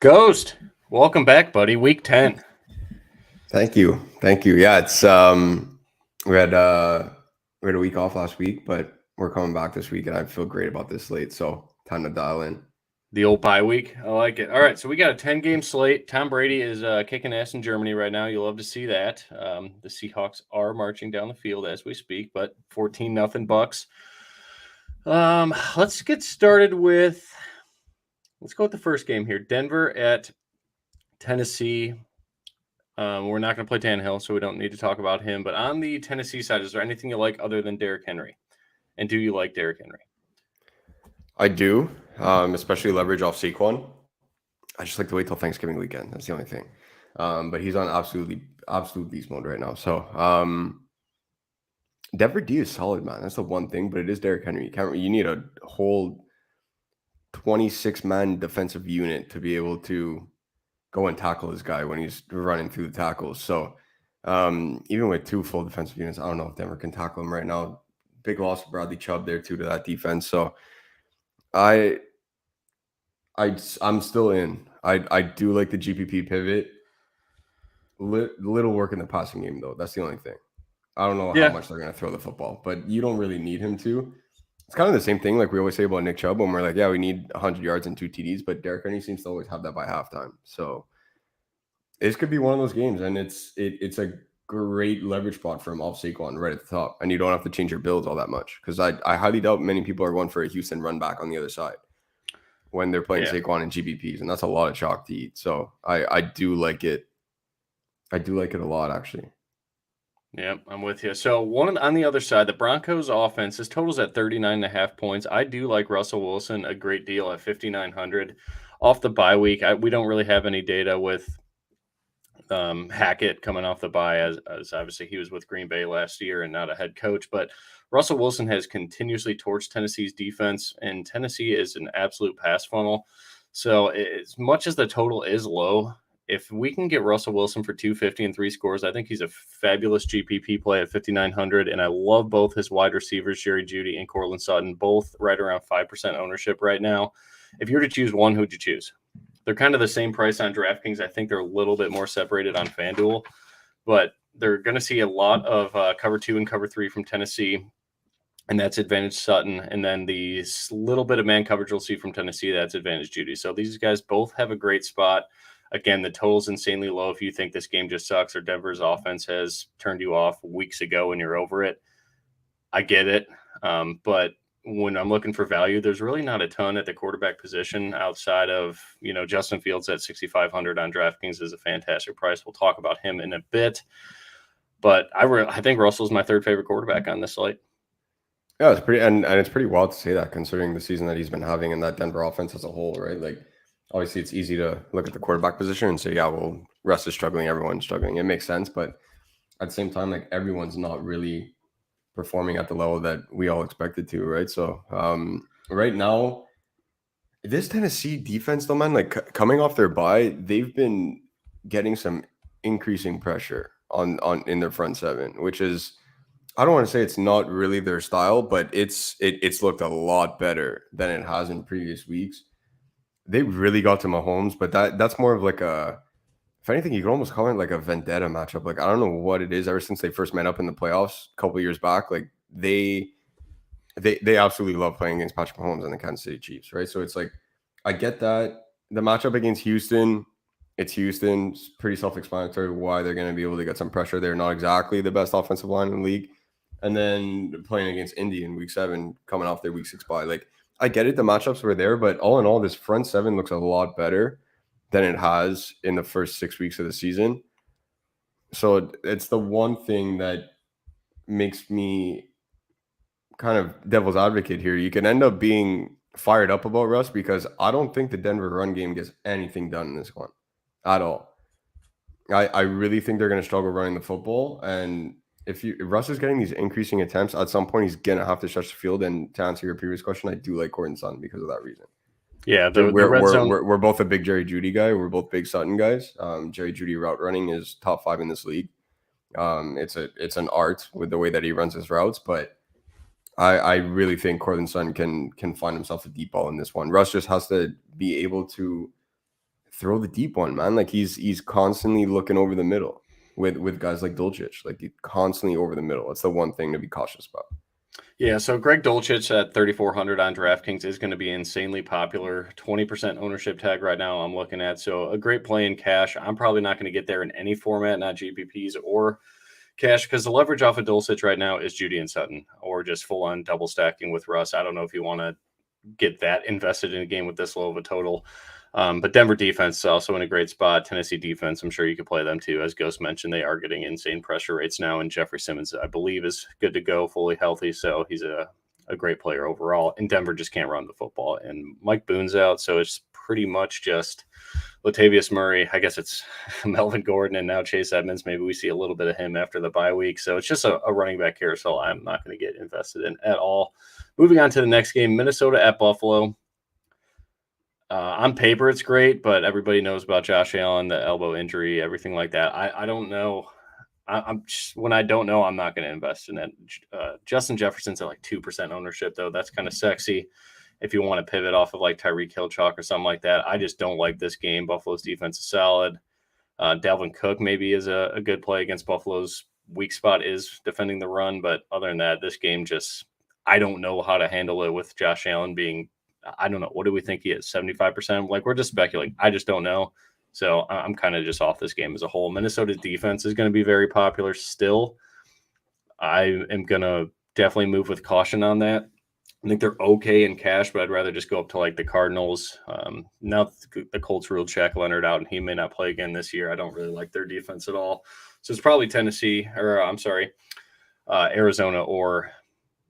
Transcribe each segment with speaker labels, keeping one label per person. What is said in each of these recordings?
Speaker 1: Ghost, welcome back, buddy. Week 10.
Speaker 2: Thank you. Yeah, it's we had a week off last week, but we're coming back this week, and I feel great about this slate. So time to dial in.
Speaker 1: The old bye week. I like it. All right, so we got a 10-game slate. Tom Brady is kicking ass in Germany right now. You'll love to see that. The Seahawks are marching down the field as we speak, but 14-0 Bucks. Let's get started with. Let's go with the first game here. Denver at Tennessee. We're not going to play Tannehill, so we don't need to talk about him. But on the Tennessee side, is there anything you like other than Derrick Henry? And do you like Derrick Henry?
Speaker 2: I do, especially leverage off Saquon. I just like to wait till Thanksgiving weekend. That's the only thing. But he's on absolute beast mode right now. So Denver D is solid, man. That's the one thing, but it is Derrick Henry. You need a whole 26-man defensive unit to be able to go and tackle this guy when he's running through the tackles. So even with two full defensive units, I don't know if Denver can tackle him right now. Big loss of Bradley Chubb there too to that defense. So I'm still in. I do like the GPP pivot. Little work in the passing game though. That's the only thing. I don't know how much they're going to throw the football, but you don't really need him to. It's kind of the same thing like we always say about Nick Chubb when we're like, yeah, we need 100 yards and 2 TDs, but Derrick Henry seems to always have that by halftime. So this could be one of those games, and it's a great leverage spot for him off Saquon right at the top, and you don't have to change your builds all that much because I highly doubt many people are going for a Houston run back on the other side when they're playing Saquon and GPPs, and that's a lot of chalk to eat. So I do like it. I do like it a lot, actually.
Speaker 1: Yeah, I'm with you. So on the other side, the Broncos offense, his total's at 39.5 points. I do like Russell Wilson a great deal at 5,900 off the bye week. We don't really have any data with Hackett coming off the bye as obviously he was with Green Bay last year and not a head coach, but Russell Wilson has continuously torched Tennessee's defense, and Tennessee is an absolute pass funnel. So as much as the total is low, if we can get Russell Wilson for 250 and 3 scores, I think he's a fabulous GPP play at 5,900. And I love both his wide receivers, Jerry Jeudy and Courtland Sutton, both right around 5% ownership right now. If you were to choose one, who'd you choose? They're kind of the same price on DraftKings. I think they're a little bit more separated on FanDuel, but they're going to see a lot of cover 2 and cover 3 from Tennessee, and that's advantage Sutton. And then the little bit of man coverage we'll see from Tennessee, that's advantage Jeudy. So these guys both have a great spot. Again, the total's insanely low if you think this game just sucks or Denver's offense has turned you off weeks ago and you're over it. I get it. But when I'm looking for value, there's really not a ton at the quarterback position outside of, Justin Fields at 6,500 on DraftKings is a fantastic price. We'll talk about him in a bit. But I think Russell's my third favorite quarterback on this slate.
Speaker 2: Yeah, it's pretty, and it's pretty wild to say that considering the season that he's been having and that Denver offense as a whole, right? Like, obviously, it's easy to look at the quarterback position and say, yeah, well, Russ is struggling, everyone's struggling. It makes sense, but at the same time, like everyone's not really performing at the level that we all expected to, right? So right now, this Tennessee defense, though, man, like coming off their bye, they've been getting some increasing pressure on in their front seven, which is, I don't want to say it's not really their style, but it's looked a lot better than it has in previous weeks. They really got to Mahomes, but that's more of like if anything, you could almost call it like a vendetta matchup. Like, I don't know what it is. Ever since they first met up in the playoffs a couple of years back, like they absolutely love playing against Patrick Mahomes and the Kansas City Chiefs, right? So it's like, I get that. The matchup against Houston, it's Houston. It's pretty self-explanatory why they're going to be able to get some pressure. They're not exactly the best offensive line in the league. And then playing against Indy in week 7, coming off their week 6 bye. Like, I get it. The matchups were there, but all in all, this front 7 looks a lot better than it has in the first 6 weeks of the season. So it's the one thing that makes me kind of devil's advocate here. You can end up being fired up about Russ because I don't think the Denver run game gets anything done in this one at all. I really think they're going to struggle running the football. And if Russ is getting these increasing attempts, at some point he's going to have to stretch the field. And to answer your previous question, I do like Courtland Sutton because of that reason.
Speaker 1: Yeah,
Speaker 2: we're both a big Jerry Jeudy guy. We're both big Sutton guys. Jerry Jeudy route running is top 5 in this league. It's an art with the way that he runs his routes, but I really think Courtland Sutton can find himself a deep ball in this one. Russ just has to be able to throw the deep one, man. Like he's constantly looking over the middle with guys like Dulcich, like constantly over the middle. It's the one thing to be cautious about.
Speaker 1: Yeah, so Greg Dulcich at 3,400 on DraftKings is going to be insanely popular. 20% ownership tag right now I'm looking at. So a great play in cash. I'm probably not going to get there in any format, not GPPs or cash, because the leverage off of Dulcich right now is Judy and Sutton, or just full-on double stacking with Russ. I don't know if you want to get that invested in a game with this low of a total. But Denver defense is also in a great spot. Tennessee defense, I'm sure you could play them too. As Ghost mentioned, they are getting insane pressure rates now, and Jeffrey Simmons, I believe, is good to go, fully healthy. So he's a great player overall. And Denver just can't run the football. And Mike Boone's out, so it's pretty much just Latavius Murray. I guess it's Melvin Gordon and now Chase Edmonds. Maybe we see a little bit of him after the bye week. So it's just a running back carousel I'm not going to get invested in at all. Moving on to the next game, Minnesota at Buffalo. On paper, it's great, but everybody knows about Josh Allen, the elbow injury, everything like that. I don't know. When I don't know, I'm not going to invest in it. Justin Jefferson's at like 2% ownership, though. That's kind of sexy if you want to pivot off of like Tyreek Hill chalk or something like that. I just don't like this game. Buffalo's defense is solid. Dalvin Cook maybe is a good play against Buffalo's weak spot is defending the run, but other than that, this game just I don't know how to handle it with Josh Allen being. I don't know. What do we think he is? 75%? Like, we're just speculating. I just don't know. So I'm kind of just off this game as a whole. Minnesota's defense is going to be very popular still. I am going to definitely move with caution on that. I think they're okay in cash, but I'd rather just go up to like the Cardinals. Now the Colts ruled Shaq Leonard out, and he may not play again this year. I don't really like their defense at all. So it's probably Arizona or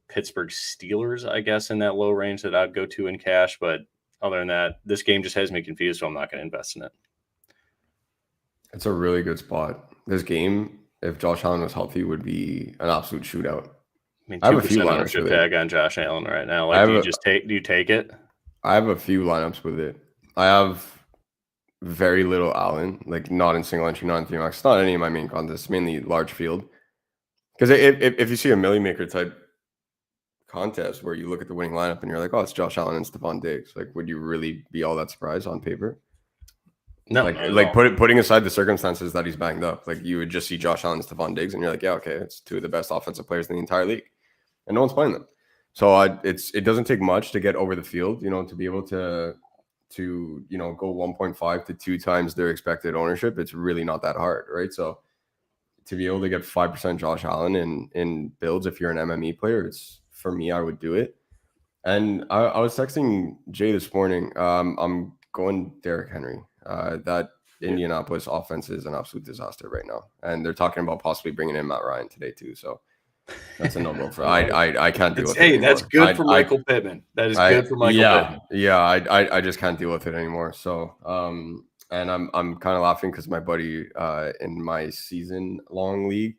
Speaker 1: Pittsburgh Steelers, I guess, in that low range that I'd go to in cash. But other than that, this game just has me confused, so I'm not going to invest in it.
Speaker 2: It's a really good spot. This game, if Josh Allen was healthy, would be an absolute shootout.
Speaker 1: I mean, 2% ownership tag on Josh Allen right now. Like, do you take it?
Speaker 2: I have a few lineups with it. I have very little Allen, like not in single entry, not in 3 max. It's not any of my main contests, mainly large field. Because if you see a Millie Maker type contest where you look at the winning lineup and you're like, oh, it's Josh Allen and Stephon Diggs, like, would you really be all that surprised on paper?
Speaker 1: No,
Speaker 2: like putting aside the circumstances that he's banged up, like you would just see Josh Allen and Stephon Diggs and you're like, yeah, okay, it's 2 of the best offensive players in the entire league, and no one's playing them. So it doesn't take much to get over the field, to be able to go 1.5 to 2 times their expected ownership. It's really not that hard, right? So to be able to get 5% Josh Allen in builds, if you're an MME player, for me, I would do it. And I was texting Jay this morning. I'm going Derrick Henry. That Indianapolis offense is an absolute disaster right now. And they're talking about possibly bringing in Matt Ryan today too. So that's a no-go for I can't deal with it anymore.
Speaker 1: That's good for Michael Pittman. That is good for Michael Pittman.
Speaker 2: Yeah, I just can't deal with it anymore. So and I'm kind of laughing because my buddy in my season-long league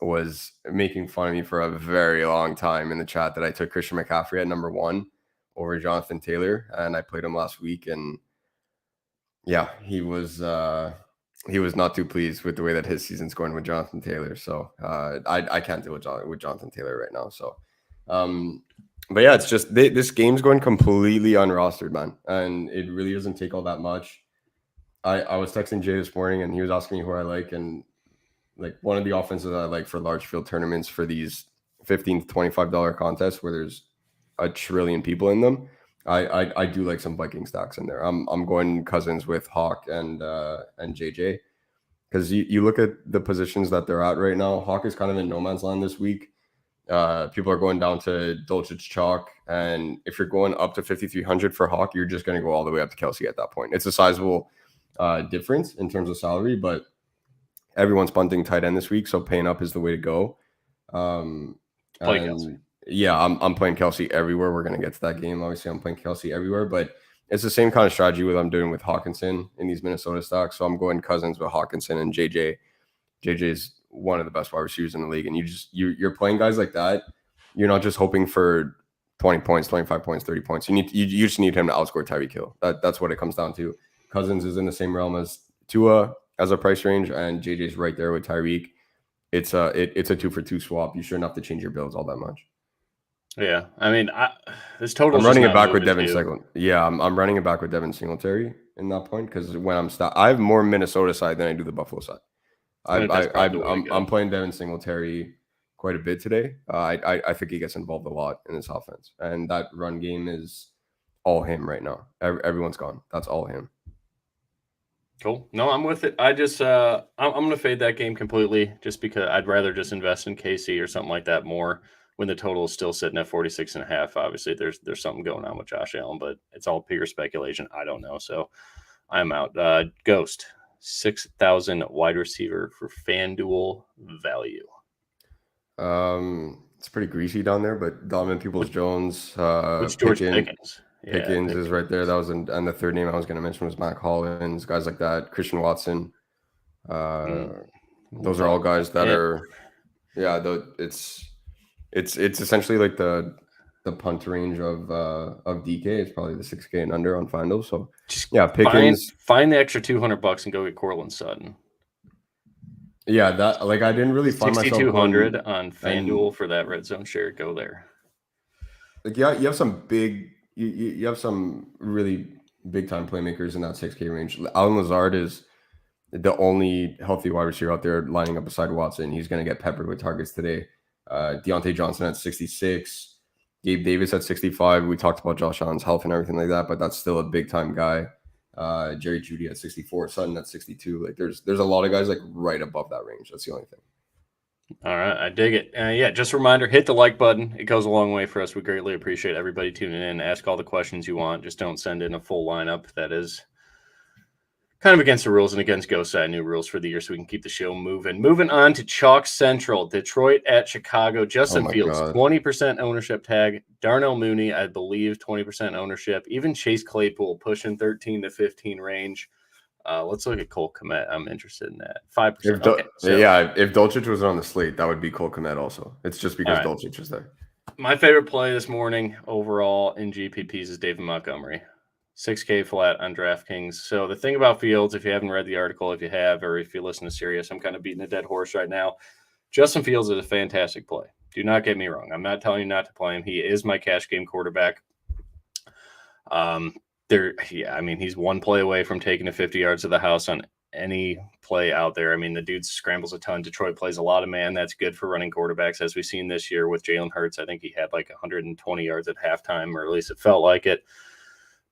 Speaker 2: was making fun of me for a very long time in the chat that I took Christian McCaffrey at number 1 over Jonathan Taylor, and I played him last week, and yeah, he was not too pleased with the way that his season's going with Jonathan Taylor. So I can't deal with Jonathan Taylor right now. So but yeah, it's just this game's going completely unrostered, man, and it really doesn't take all that much. I was texting Jay this morning, and he was asking me who I like, and like one of the offenses I like for large field tournaments for these $15 to $25 contests where there's a trillion people in them, I do like some Viking stacks in there. I'm going Cousins with Hawk and JJ, because you look at the positions that they're at right now. Hawk is kind of in no man's land this week. People are going down to Dulcich chalk, and if you're going up to 5,300 for Hawk, you're just going to go all the way up to Kelsey at that point. It's a sizable difference in terms of salary, but everyone's punting tight end this week, so paying up is the way to go. Yeah, I'm playing Kelsey everywhere. We're going to get to that game. Obviously, I'm playing Kelsey everywhere, but it's the same kind of strategy what I'm doing with Hawkinson in these Minnesota stocks. So I'm going Cousins with Hawkinson and JJ. JJ is one of the best wide receivers in the league, and you're playing guys like that. You're not just hoping for 20 points, 25 points, 30 points. You just need him to outscore Tyreek Hill. That's what it comes down to. Cousins is in the same realm as Tua as a price range, and JJ's right there with Tyreek. It's a 2-for-2 swap. You shouldn't have to change your builds all that much.
Speaker 1: Yeah, I mean, this total.
Speaker 2: I'm running it back with Devin Singletary. Yeah, I'm running it back with Devin Singletary in that point because when I have more Minnesota side than I do the Buffalo side. I'm playing Devin Singletary quite a bit today. I think he gets involved a lot in this offense, and that run game is all him right now. Everyone's gone. That's all him.
Speaker 1: Cool. No, I'm with it. I just I'm going to fade that game completely just because I'd rather just invest in KC or something like that more when the total is still sitting at 46.5. Obviously, there's something going on with Josh Allen, but it's all pure speculation. I don't know. So I'm out. Ghost, 6,000 wide receiver for FanDuel value.
Speaker 2: It's pretty greasy down there, but Donovan Peoples-Jones,
Speaker 1: George Pickens.
Speaker 2: Pickens is right there. That was and the third name I was going to mention was Matt Collins, guys like that. Christian Watson. Those are all guys that are, it's essentially like the punt range of DK. It's probably the 6K and under on FanDuel. So Pickens.
Speaker 1: Find the extra $200 and go get Courtland Sutton.
Speaker 2: Yeah, that I didn't really find myself
Speaker 1: 6,200 on FanDuel for that red zone share. Go there.
Speaker 2: Like you have some big. You have some really big time playmakers in that 6K range. Allen Lazard is the only healthy wide receiver out there lining up beside Watson. He's going to get peppered with targets today. Deontay Johnson at 66, Gabe Davis at 65. We talked about Josh Allen's health and everything like that, but that's still a big time guy. Jerry Jeudy at 64, Sutton at 62. Like there's a lot of guys like right above that range. That's the only thing.
Speaker 1: All right, I dig it. Just a reminder, hit the like button. It goes a long way for us. We greatly appreciate everybody tuning in. Ask all the questions you want. Just don't send in a full lineup. That is kind of against the rules and against Ghost Side new rules for the year so we can keep the show moving. Moving on to Chalk Central, Detroit at Chicago. Justin Fields, 20% ownership tag. Darnell Mooney, I believe, 20% ownership. Even Chase Claypool pushing 13 to 15 range. Let's look at Cole Kmet. I'm interested in that. 5%.
Speaker 2: If Dulcich was on the slate, that would be Cole Kmet also. It's just because Dulcich is there.
Speaker 1: My favorite play this morning overall in GPPs is David Montgomery. 6K flat on DraftKings. So the thing about Fields, if you haven't read the article, if you have, or if you listen to Sirius, I'm kind of beating a dead horse right now. Justin Fields is a fantastic play. Do not get me wrong. I'm not telling you not to play him. He is my cash game quarterback. He's one play away from taking 50 yards to the house on any play out there. I mean, the dude scrambles a ton. Detroit plays a lot of man. That's good for running quarterbacks, as we've seen this year with Jalen Hurts. I think he had like 120 yards at halftime, or at least it felt like it.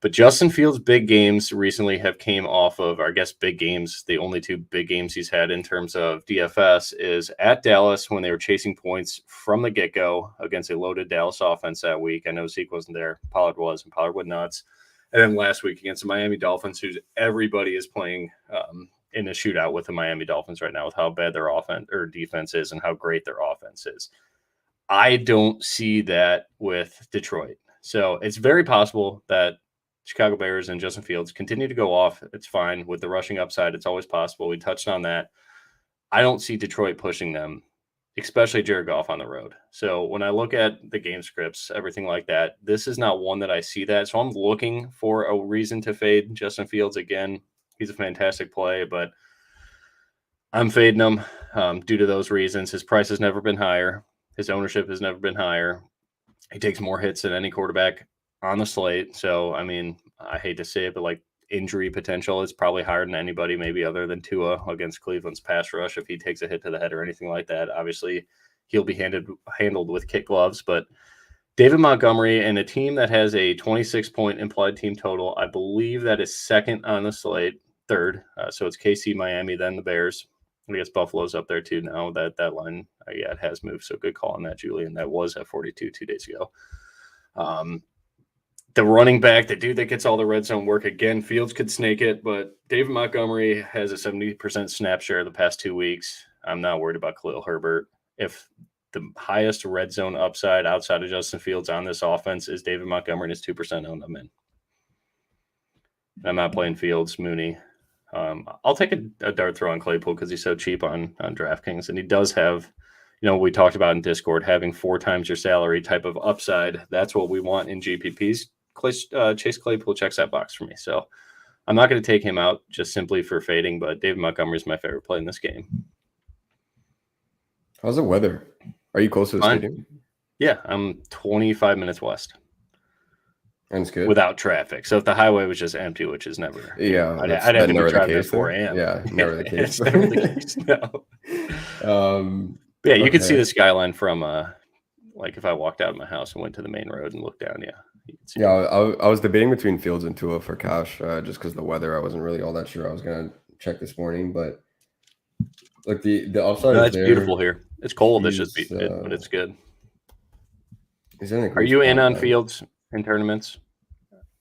Speaker 1: But Justin Fields' big games recently have came off of, I guess, big games. The only two big games he's had in terms of DFS is at Dallas when they were chasing points from the get-go against a loaded Dallas offense that week. I know Zeke wasn't there. Pollard was, and Pollard went nuts. And then last week against the Miami Dolphins, who's everybody is playing in a shootout with the Miami Dolphins right now with how bad their offense or defense is and how great their offense is. I don't see that with Detroit. So it's very possible that Chicago Bears and Justin Fields continue to go off. It's fine. With the rushing upside, it's always possible. We touched on that. I don't see Detroit pushing them, especially Jared Goff on the road. So when I look at the game scripts, everything like that, this is not one that I see that. So I'm looking for a reason to fade Justin Fields again. He's a fantastic play, but I'm fading him due to those reasons. His price has never been higher. His ownership has never been higher. He takes more hits than any quarterback on the slate. So, I mean, I hate to say it, but like injury potential is probably higher than anybody, maybe other than Tua against Cleveland's pass rush. If he takes a hit to the head or anything like that, obviously he'll be handled with kit gloves. But David Montgomery and a team that has a 26-point implied team total, I believe that is second on the slate, third. So it's KC, Miami, then the Bears. I guess Buffalo's up there too now. That line, it has moved. So good call on that, Julian. That was at 42 2 days ago. The running back, the dude that gets all the red zone work, again, Fields could snake it, but David Montgomery has a 70% snap share the past 2 weeks. I'm not worried about Khalil Herbert. If the highest red zone upside outside of Justin Fields on this offense is David Montgomery and his 2% owned, I'm in. I'm not playing Fields, Mooney. I'll take a dart throw on Claypool because he's so cheap on DraftKings, and he does have, we talked about in Discord, having 4 times your salary type of upside. That's what we want in GPPs. Chase Claypool checks that box for me. So I'm not going to take him out just simply for fading, but David Montgomery is my favorite play in this game.
Speaker 2: How's the weather? Are you close to the stadium?
Speaker 1: Yeah, I'm 25 minutes west.
Speaker 2: And it's good.
Speaker 1: Without traffic. So if the highway was just empty, which is never,
Speaker 2: Yeah,
Speaker 1: I'd have to be driving at 4
Speaker 2: then.
Speaker 1: a.m.
Speaker 2: Yeah, never the case.
Speaker 1: It's never the case, no. Yeah, you could see the skyline from, like if I walked out of my house and went to the main road and looked down, you could see
Speaker 2: it. I was debating between Fields and Tua for cash, just because the weather. I wasn't really all that sure. I was gonna check this morning, but like the upside is
Speaker 1: it's
Speaker 2: there.
Speaker 1: beautiful here. It's cold. It's just but it's good. Are you in on Fields in tournaments?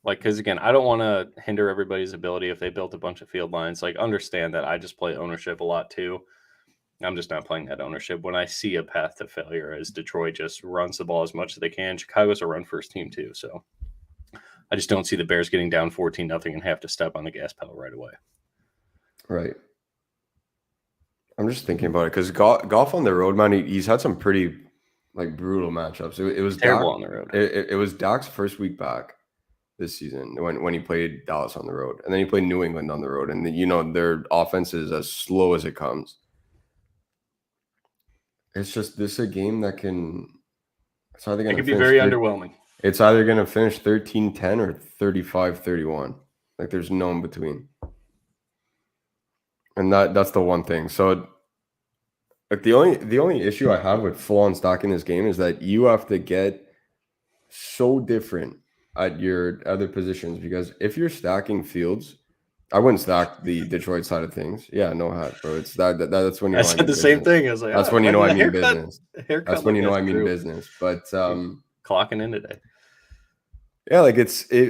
Speaker 1: Like, because again, I don't want to hinder everybody's ability if they built a bunch of field lines. Like, understand that I just play ownership a lot too. I'm just not playing that ownership. When I see a path to failure as Detroit just runs the ball as much as they can, Chicago's a run first team too. So I just don't see the Bears getting down 14-0 and have to step on the gas pedal right away.
Speaker 2: Right. I'm just thinking about it because Goff on the road, man, he's had some pretty like brutal matchups. It was
Speaker 1: terrible on the road.
Speaker 2: It was Dak's first week back this season when he played Dallas on the road, and then he played New England on the road, and their offense is as slow as it comes. It's just this is a game that it's either going to be
Speaker 1: very underwhelming.
Speaker 2: It's either going to finish 13-10 or 35-31. Like there's no in between, and that's the one thing. So like the only issue I have with full on stacking this game is that you have to get so different at your other positions, because if you're stacking Fields, I wouldn't stack the Detroit side of things. Yeah, no hat, bro. It's that's when you know I
Speaker 1: said the same thing. I was like,
Speaker 2: that's when you know I mean business.
Speaker 1: That's when you know I mean
Speaker 2: business. But
Speaker 1: clocking in today.
Speaker 2: Yeah, like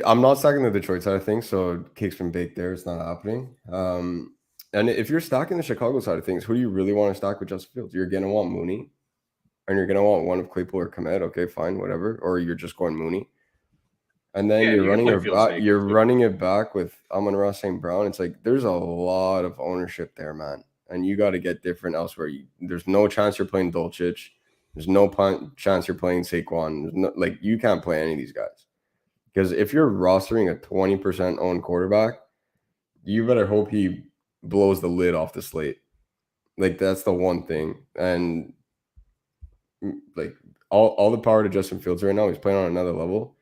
Speaker 2: I'm not stacking the Detroit side of things, so cake's been baked there. It's not happening. And if you're stacking the Chicago side of things, who do you really want to stack with Justin Fields? You're gonna want Mooney, and you're gonna want one of Claypool or Kmet. Okay, fine, whatever. Or you're just going Mooney. And then you're running it back with Amon-Ra St. Brown. It's like there's a lot of ownership there, man. And you got to get different elsewhere. There's no chance you're playing Dulcich. There's no chance you're playing Saquon. You can't play any of these guys. Because if you're rostering a 20% owned quarterback, you better hope he blows the lid off the slate. Like that's the one thing. And like all the power to Justin Fields right now. He's playing on another level.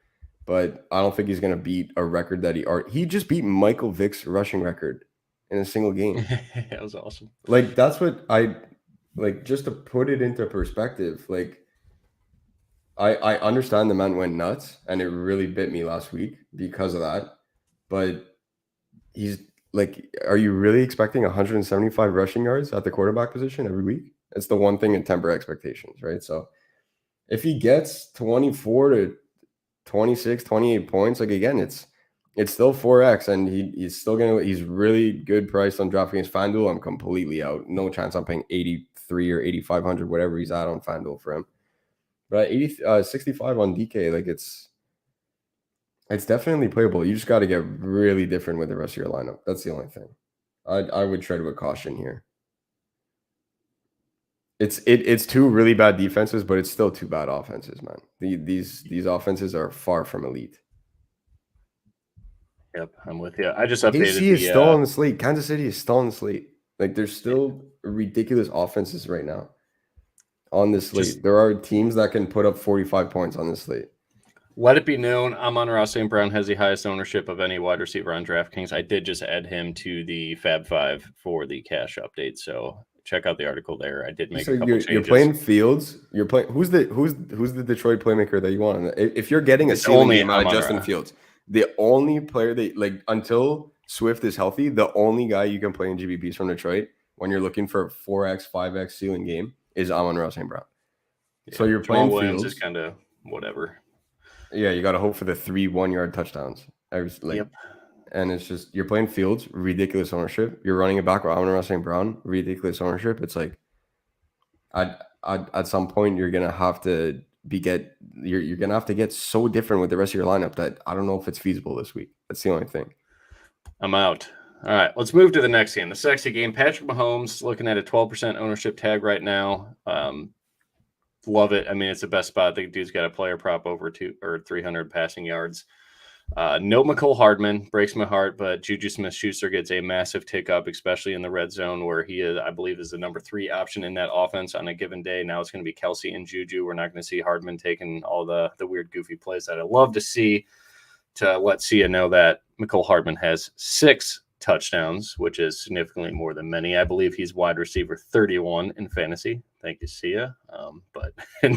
Speaker 2: But I don't think he's going to beat a record that he just beat Michael Vick's rushing record in a single game.
Speaker 1: That was awesome.
Speaker 2: Like, that's what just to put it into perspective, like, I understand the man went nuts, and it really bit me last week because of that. But he's like, are you really expecting 175 rushing yards at the quarterback position every week? It's the one thing in temper expectations, right? So if he gets 24 to 26, 28 points, like again, it's still 4x, and he's really good priced on DraftKings FanDuel. I'm completely out. No chance I'm paying 83 or 8,500, whatever he's at on FanDuel for him. But 65 on DK, like it's definitely playable. You just got to get really different with the rest of your lineup. That's the only thing. I would tread with caution here. It's two really bad defenses, but it's still two bad offenses, man. These offenses are far from elite.
Speaker 1: Yep, I'm with you. I just updated.
Speaker 2: KC is still on the slate. Kansas City is still on the slate. Like there's still ridiculous offenses right now on this slate. There are teams that can put up 45 points on this slate.
Speaker 1: Let it be known, Amon-Ra St. Brown has the highest ownership of any wide receiver on DraftKings. I did just add him to the Fab 5 for the cash update, so check out the article there. I did make a couple changes.
Speaker 2: You're playing Fields. You're playing who's the Detroit playmaker that you want? If you're getting a ceiling game out of Justin Fields, the only player that until Swift is healthy, the only guy you can play in GBPs from Detroit when you're looking for a 4x, 5x ceiling game is Amon-Ra St. Brown. Yeah, so you're playing
Speaker 1: Williams
Speaker 2: Fields.
Speaker 1: Is kind of whatever.
Speaker 2: Yeah, you got to hope for the 3 1-yard touchdowns.
Speaker 1: Yep.
Speaker 2: And it's just you're playing Fields, ridiculous ownership. You're running it back with Amon-Ra St. Brown, ridiculous ownership. It's like at some point you're gonna have to you're gonna have to get so different with the rest of your lineup that I don't know if it's feasible this week. That's the only thing.
Speaker 1: I'm out. All right, let's move to the next game. The sexy game. Patrick Mahomes looking at a 12% ownership tag right now. Love it. I mean, it's the best spot. The dude's got a player prop over 200 or 300 passing yards. No McCole Hardman, breaks my heart, but Juju Smith-Schuster gets a massive tick up, especially in the red zone where he is, I believe, is the number 3 option in that offense on a given day. Now it's going to be Kelsey and Juju. We're not going to see Hardman taking all the weird, goofy plays that I love to see, to let Sia know that McCole Hardman has 6 touchdowns, which is significantly more than many. I believe he's wide receiver 31 in fantasy. Thank you, Sia. But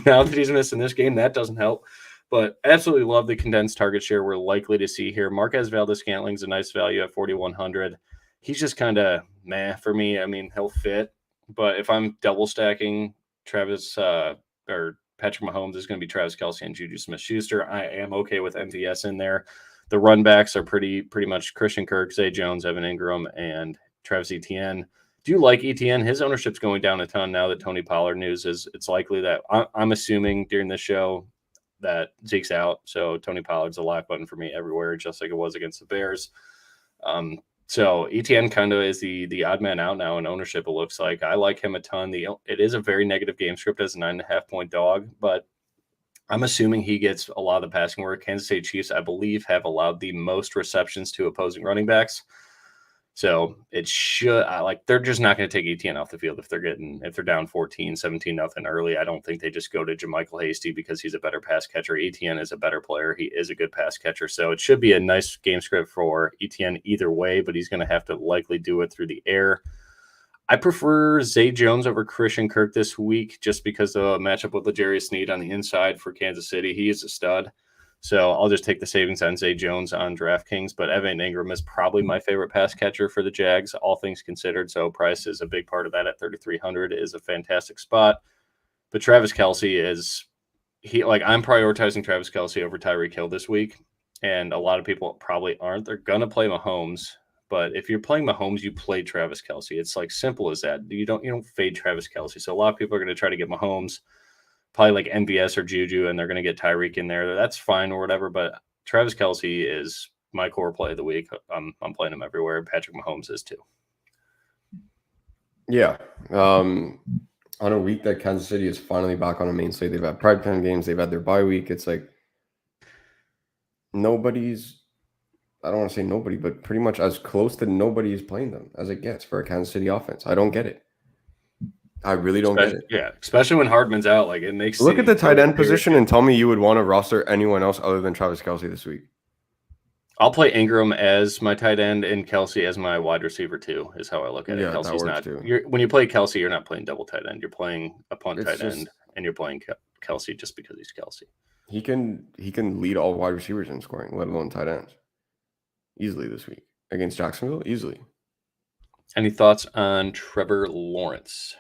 Speaker 1: now that he's missing this game, that doesn't help. But absolutely love the condensed target share we're likely to see here. Marquez Valdez-Scantling's a nice value at 4,100. He's just kind of meh for me. I mean, he'll fit. But if I'm double stacking Travis or Patrick Mahomes, is going to be Travis Kelce and Juju Smith-Schuster. I am okay with MVS in there. The run backs are pretty much Christian Kirk, Zay Jones, Evan Ingram, and Travis Etienne. Do you like Etienne? His ownership's going down a ton now that Tony Pollard news is. It's likely that I'm assuming during this show that Zeke's out. So Tony Pollard's a lock button for me everywhere, just like it was against the Bears. So Etienne kind of is the odd man out now in ownership, it looks like. I like him a ton. It is a very negative game script as a 9.5-point dog, but I'm assuming he gets a lot of the passing work. Kansas City Chiefs, I believe, have allowed the most receptions to opposing running backs. So it should they're just not going to take Etienne off the field if they're down 14, 17 nothing early. I don't think they just go to JaMychal Hasty because he's a better pass catcher. Etienne is a better player. He is a good pass catcher. So it should be a nice game script for Etienne either way, but he's going to have to likely do it through the air. I prefer Zay Jones over Christian Kirk this week just because of a matchup with L'Jarius Sneed on the inside for Kansas City. He is a stud. So I'll just take the savings on Zay Jones on DraftKings, but Evan Ingram is probably my favorite pass catcher for the Jags, all things considered. So price is a big part of that at 3,300 is a fantastic spot. But Travis Kelce I'm prioritizing Travis Kelce over Tyreek Hill this week. And a lot of people probably aren't. They're going to play Mahomes. But if you're playing Mahomes, you play Travis Kelce. It's like simple as that. You don't fade Travis Kelce. So a lot of people are going to try to get Mahomes, probably like MVS or Juju, and they're going to get Tyreek in there. That's fine or whatever, but Travis Kelce is my core play of the week. I'm playing him everywhere. Patrick Mahomes is too.
Speaker 2: Yeah. On a week that Kansas City is finally back on a main slate, they've had prime time games, they've had their bye week. It's like I don't want to say nobody, but pretty much as close to nobody is playing them as it gets for a Kansas City offense. I don't get it. I really don't get it.
Speaker 1: Yeah, especially when Hardman's out. Like, it makes
Speaker 2: Look at the tight end position and tell me you would want to roster anyone else other than Travis Kelce this week.
Speaker 1: I'll play Ingram as my tight end and Kelce as my wide receiver too, is how I look at it.
Speaker 2: Yeah,
Speaker 1: Kelsey's
Speaker 2: that works too.
Speaker 1: When you play Kelce, you're not playing double tight end. You're playing a punt tight end, and you're playing Kelce just because he's Kelce.
Speaker 2: He can lead all wide receivers in scoring, let alone tight ends. Easily this week. Against Jacksonville, easily.
Speaker 1: Any thoughts on Trevor Lawrence?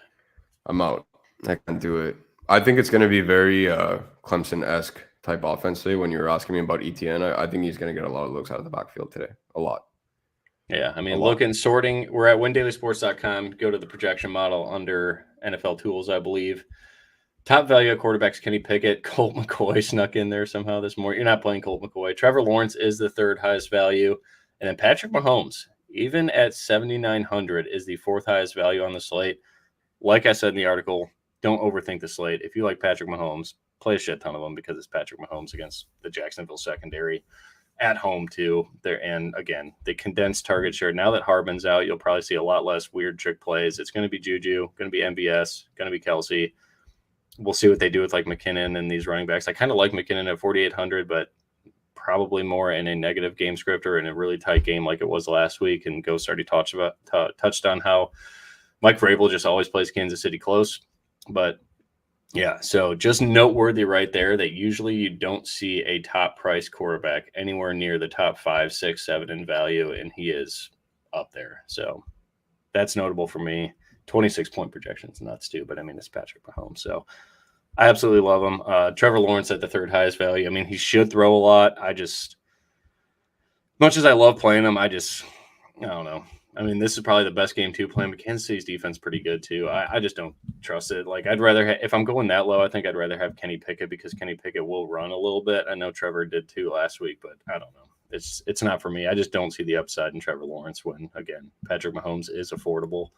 Speaker 2: I'm out. I can't do it. I think it's going to be very Clemson-esque type offense today. When you're asking me about Etienne, I think he's going to get a lot of looks out of the backfield today. A lot.
Speaker 1: Yeah, I mean, sorting. We're at windailysports.com. Go to the projection model under NFL tools, I believe. Top value at quarterbacks, Kenny Pickett. Colt McCoy snuck in there somehow this morning. You're not playing Colt McCoy. Trevor Lawrence is the third highest value. And then Patrick Mahomes, even at 7,900, is the fourth highest value on the slate. Like I said in the article, don't overthink the slate. If you like Patrick Mahomes, play a shit ton of them because it's Patrick Mahomes against the Jacksonville secondary at home too. And again, the condensed target share. Now that Hardman's out, you'll probably see a lot less weird trick plays. It's going to be Juju, going to be MVS, going to be Kelce. We'll see what they do with like McKinnon and these running backs. I kind of like McKinnon at 4,800, but probably more in a negative game script or in a really tight game like it was last week. And Ghost already touched on how Mike Vrabel just always plays Kansas City close. But yeah, so just noteworthy right there that usually you don't see a top price quarterback anywhere near the top 5, 6, 7 in value, and he is up there. So that's notable for me. 26-point projections, nuts too, but I mean, it's Patrick Mahomes. So I absolutely love him. Trevor Lawrence at the third highest value. I mean, he should throw a lot. Much as I love playing him, I don't know. I mean, this is probably the best game too playing, but Kansas City's defense pretty good too. I just don't trust it. Like, I'd rather if I'm going that low, I think I'd rather have Kenny Pickett because Kenny Pickett will run a little bit. I know Trevor did too last week, but I don't know. It's not for me. I just don't see the upside in Trevor Lawrence when, again, Patrick Mahomes is affordable.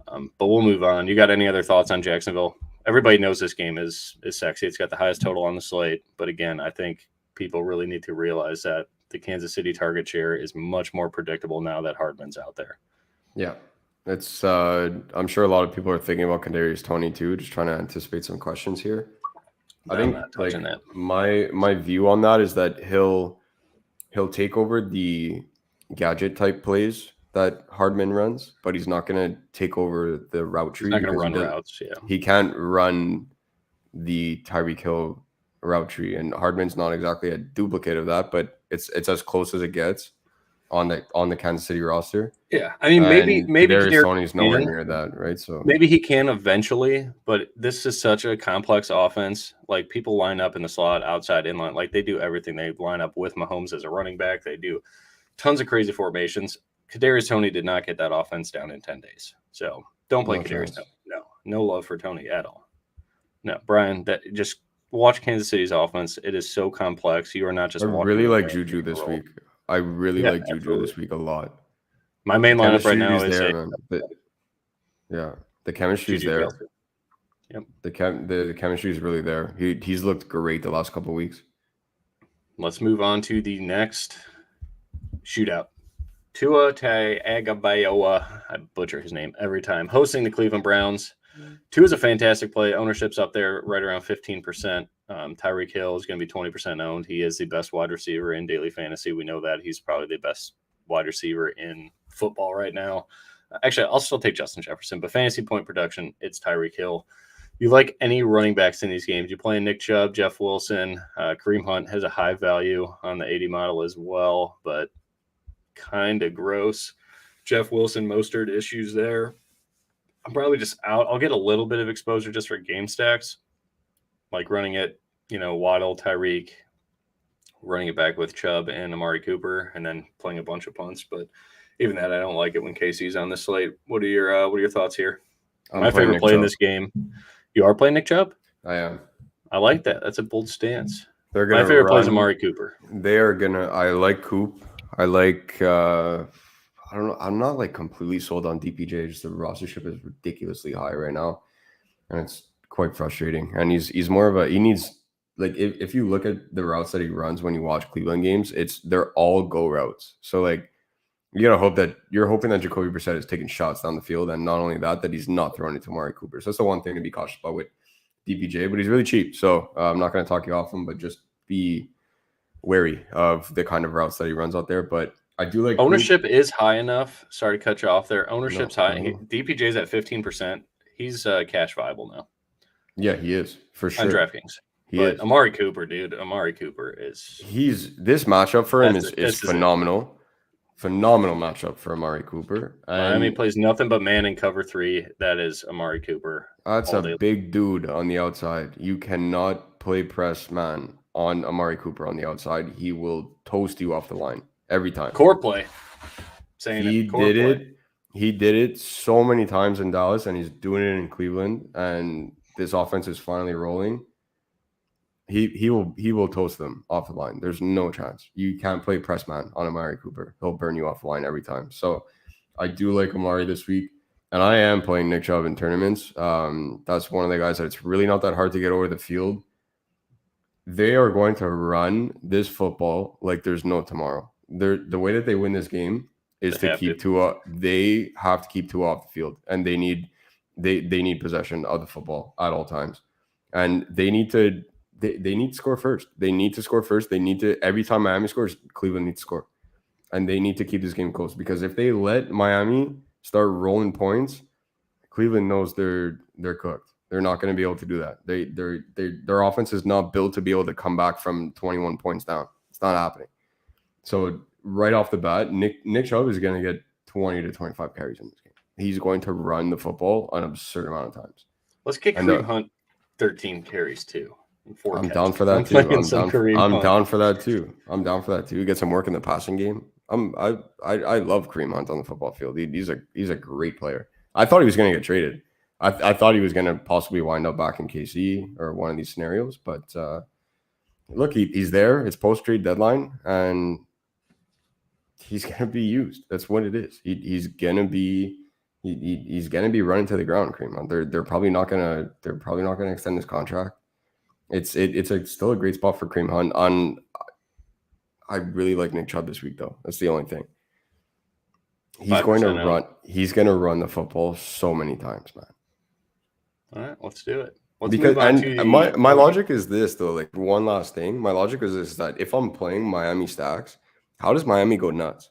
Speaker 1: But we'll move on. You got any other thoughts on Jacksonville? Everybody knows this game is sexy. It's got the highest total on the slate. But again, I think people really need to realize that the Kansas City target share is much more predictable now that Hardman's out there.
Speaker 2: Yeah. It's I'm sure a lot of people are thinking about Kadarius Toney too, just trying to anticipate some questions here. I think like
Speaker 1: that.
Speaker 2: my view on that is that he'll take over the gadget type plays that Hardman runs, but he's not going to take over the route tree.
Speaker 1: He's not going to run routes. Yeah,
Speaker 2: he can't run the Tyreek Hill route tree, and Hardman's not exactly a duplicate of that, but it's as close as it gets on the Kansas City roster.
Speaker 1: Yeah, I mean maybe
Speaker 2: Kadarius Toney's nowhere near that, right? So
Speaker 1: maybe he can eventually, but this is such a complex offense. Like people line up in the slot, outside, inline, like they do everything. They line up with Mahomes as a running back. They do tons of crazy formations. Kadarius Toney did not get that offense down in 10 days. So don't play Kadarius Toney. No love for Toney at all. No, Brian, that just watch Kansas City's offense. It is so complex. You are not just.
Speaker 2: I really like Juju this week. I really like Juju this week a lot.
Speaker 1: My main lineup right now is
Speaker 2: the chemistry is there.
Speaker 1: Yep.
Speaker 2: The chemistry is really there. He's looked great the last couple of weeks.
Speaker 1: Let's move on to the next shootout. Tua Tagovailoa, I butcher his name every time, hosting the Cleveland Browns. Tua's a fantastic play. Ownership's up there right around 15%. Tyreek Hill is going to be 20% owned. He is the best wide receiver in daily fantasy. We know that. He's probably the best wide receiver in football right now. Actually, I'll still take Justin Jefferson, but fantasy point production, it's Tyreek Hill. You like any running backs in these games. You play Nick Chubb, Jeff Wilson. Kareem Hunt has a high value on the 80 model as well, but kind of gross. Jeff Wilson, Mostert issues there. I'm probably just out. I'll get a little bit of exposure just for game stacks, like running it, Waddle, Tyreek, running it back with Chubb and Amari Cooper, and then playing a bunch of punts. But even that, I don't like it when KC's on the slate. What are your thoughts here? My favorite play in this game. You are playing Nick Chubb?
Speaker 2: I am.
Speaker 1: I like that. That's a bold stance.
Speaker 2: My favorite
Speaker 1: play is Amari Cooper.
Speaker 2: They are gonna. I like Coop. I like. I don't know. I'm not like completely sold on DPJ. Just the rostership is ridiculously high right now, and it's quite frustrating. And he's more of a. He needs like if you look at the routes that he runs when you watch Cleveland games, they're all go routes. So like you gotta hope that you're hoping that Jacoby Brissett is taking shots down the field, and not only that he's not throwing it to Amari Cooper. So that's the one thing to be cautious about with DPJ. But he's really cheap, so I'm not going to talk you off him, but just be wary of the kind of routes that he runs out there. But I do like
Speaker 1: ownership is high enough. Sorry to cut you off there. Ownership's high. DPJ's at 15%. He's cash viable now.
Speaker 2: Yeah, he is for sure
Speaker 1: on DraftKings. He is. Amari Cooper, dude. Amari Cooper is.
Speaker 2: This matchup for him is phenomenal. Phenomenal matchup for Amari Cooper.
Speaker 1: Miami plays nothing but man in cover 3. That is Amari Cooper.
Speaker 2: That's a big dude on the outside. You cannot play press man on Amari Cooper on the outside. He will toast you off the line every time.
Speaker 1: Core play.
Speaker 2: He did it so many times in Dallas, and he's doing it in Cleveland. And this offense is finally rolling. He will toast them off the line. There's no chance. You can't play press man on Amari Cooper. He'll burn you off the line every time. So I do like Amari this week. And I am playing Nick Chubb in tournaments. That's one of the guys that it's really not that hard to get over the field. They are going to run this football like there's no tomorrow. The way that they win this game is to keep Tua. They have to keep Tua off the field, and they need possession of the football at all times. And they need to score first. They need to score first. They need to, every time Miami scores, Cleveland needs to score. And they need to keep this game close, because if they let Miami start rolling points, Cleveland knows they're cooked. They're not going to be able to do that. Their offense is not built to be able to come back from 21 points down. It's not happening. So right off the bat, Nick Chubb is going to get 20 to 25 carries in this game. He's going to run the football an absurd amount of times.
Speaker 1: Let's kick Kareem Hunt 13 carries too.
Speaker 2: I'm down for that too. I'm down for that too. Get some work in the passing game. I love Kareem Hunt on the football field. He's a great player. I thought he was going to get traded. I thought he was going to possibly wind up back in KC or one of these scenarios. But look, he's there. It's post-trade deadline, and he's going to be used. That's what it is. He's going to be running to the ground. Kareem Hunt. They're probably not going to extend his contract. It's still a great spot for Kareem Hunt. I really like Nick Chubb this week, though. That's the only thing. He's
Speaker 1: 5%
Speaker 2: going to
Speaker 1: owned.
Speaker 2: run. He's going to run the football so many times, man.
Speaker 1: All right, let's do it. Let's
Speaker 2: Because
Speaker 1: move on to
Speaker 2: my logic is this, though. Like, one last thing. My logic is this, that if I'm playing Miami stacks, how does Miami go nuts?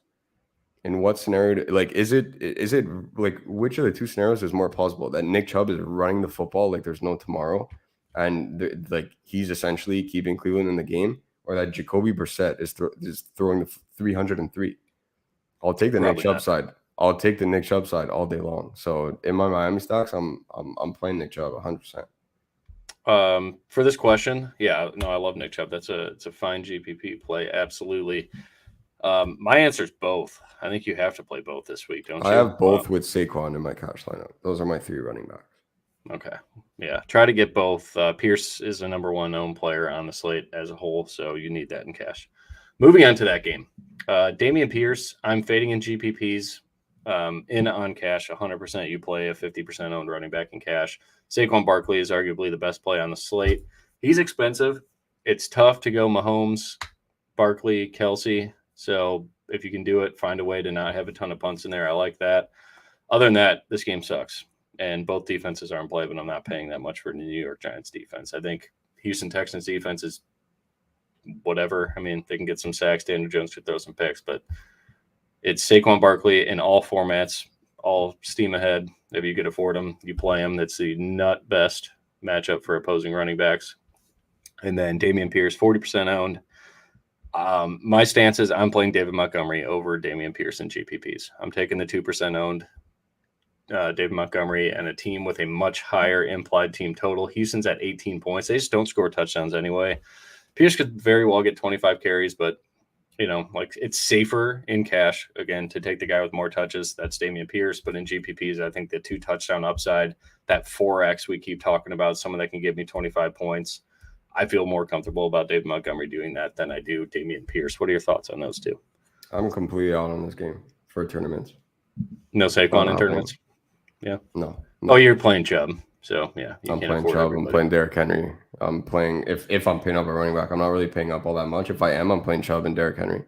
Speaker 2: In what scenario? Like, is it like, which of the two scenarios is more plausible? That Nick Chubb is running the football like there's no tomorrow, and like he's essentially keeping Cleveland in the game, or that Jacoby Brissett is throwing the 303. I'll take the Nick Chubb side. I'll take the Nick Chubb side all day long. So in my Miami stocks, I'm playing Nick Chubb 100%.
Speaker 1: For this question, yeah, no, I love Nick Chubb. It's a fine GPP play, absolutely. My answer is both. I think you have to play both this week, don't you?
Speaker 2: I have both with Saquon in my cash lineup. Those are my 3 running backs.
Speaker 1: Okay. Yeah. Try to get both. Pierce is the number 1 owned player on the slate as a whole, so you need that in cash. Moving on to that game. Dameon Pierce, I'm fading in GPPs. In on cash, 100% you play a 50% owned running back in cash. Saquon Barkley is arguably the best play on the slate. He's expensive. It's tough to go Mahomes, Barkley, Kelsey. So if you can do it, find a way to not have a ton of punts in there. I like that. Other than that, this game sucks. And both defenses are in play, but I'm not paying that much for the New York Giants defense. I think Houston Texans defense is whatever. I mean, they can get some sacks. Daniel Jones could throw some picks, but it's Saquon Barkley in all formats, all steam ahead. If you could afford him, you play him. That's the nut best matchup for opposing running backs. And then Dameon Pierce, 40% owned. My stance is I'm playing David Montgomery over Dameon Pierce in GPPs. I'm taking the 2% owned David Montgomery and a team with a much higher implied team total. Houston's at 18 points. They just don't score touchdowns anyway. Pierce could very well get 25 carries, but like it's safer in cash, again, to take the guy with more touches. That's Dameon Pierce. But in GPPs, I think the 2 touchdown upside, that 4X we keep talking about, someone that can give me 25 points, I feel more comfortable about David Montgomery doing that than I do Dameon Pierce. What are your thoughts on those two?
Speaker 2: I'm completely out on this game for tournaments.
Speaker 1: No Saquon in tournaments? Yeah.
Speaker 2: No.
Speaker 1: Oh, you're playing Chubb. So, yeah.
Speaker 2: I'm playing Chubb. I'm playing Derrick Henry. I'm playing – if I'm paying up a running back, I'm not really paying up all that much. If I am, I'm playing Chubb and Derrick Henry.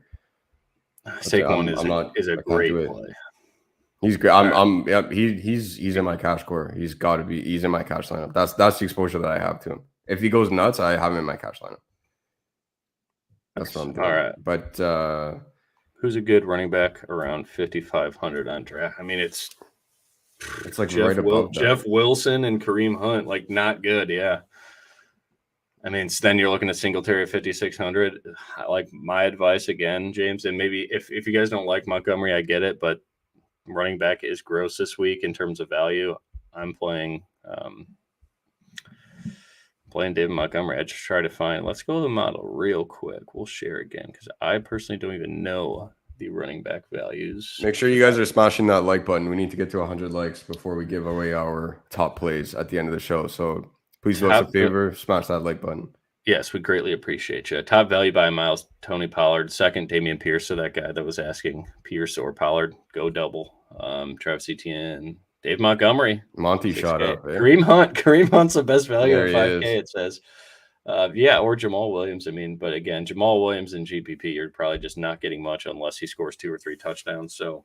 Speaker 1: Saquon is a great play.
Speaker 2: He's great. He's in my cash core. He's got to be – he's in my cash lineup. That's the exposure that I have to him. If he goes nuts, I have him in my cash lineup. That's what I'm doing.
Speaker 1: All right.
Speaker 2: But
Speaker 1: who's a good running back around 5,500 on draft? I mean, it's
Speaker 2: like Jeff, right above
Speaker 1: Jeff Wilson and Kareem Hunt, like not good. Yeah. I mean, then you're looking at Singletary at 5,600. Like my advice again, James, and maybe if you guys don't like Montgomery, I get it, but running back is gross this week in terms of value. I'm playing David Montgomery. I just try to find. Let's go to the model real quick. We'll share again because I personally don't even know the running back values.
Speaker 2: Make sure you guys are smashing that like button. We need to get to 100 likes before we give away our top plays at the end of the show. So please do us a favor, smash that like button. Yes,
Speaker 1: we greatly appreciate you. Top value by miles, Tony Pollard. Second, Dameon Pierce. So that guy that was asking Pierce or Pollard, go double. Travis Etienne, Dave Montgomery.
Speaker 2: Monty shot up.
Speaker 1: Yeah. Kareem Hunt's the best value at 5K, it says. Or Jamal Williams. I mean, but again, Jamal Williams in GPP, you're probably just not getting much unless he scores 2 or 3 touchdowns. So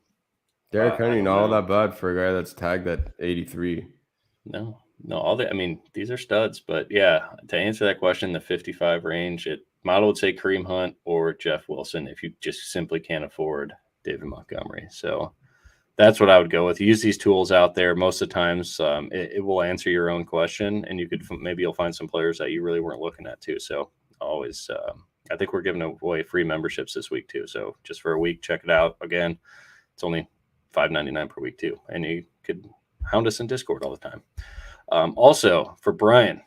Speaker 2: Derrick Henry, not all that bad for a guy that's tagged at 83.
Speaker 1: No, these are studs. But yeah, to answer that question, the 55 range, model would say Kareem Hunt or Jeff Wilson if you just simply can't afford David Montgomery. So that's what I would go with. Use these tools out there. Most of the times it will answer your own question, and you'll find some players that you really weren't looking at too. So always, I think we're giving away free memberships this week too. So just for a week, check it out. Again, it's only $5.99 per week too. And you could hound us in Discord all the time. Also for Brian,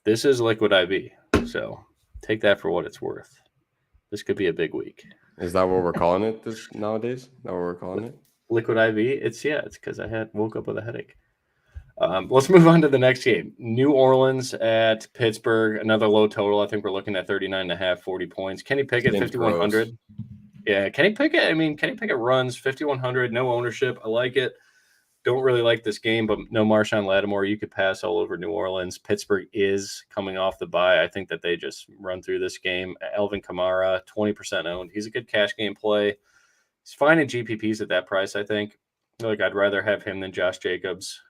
Speaker 1: this is Liquid IV. So take that for what it's worth. This could be a big week.
Speaker 2: Is that what we're calling it nowadays? Is that what we're calling it?
Speaker 1: Liquid IV? It's because I woke up with a headache. Let's move on to the next game. New Orleans at Pittsburgh, another low total. I think we're looking at 39.5, 40 points. Kenny Pickett, 5,100. Yeah, Kenny Pickett, Kenny Pickett runs 5,100, no ownership. I like it. don't really like this game, but no Marshawn Lattimore. You could pass all over New Orleans. Pittsburgh is coming off the bye. I think that they just run through this game. Alvin Kamara, 20% owned. He's a good cash game play. He's fine in GPPs at that price, I think. Like, I'd rather have him than Josh Jacobs.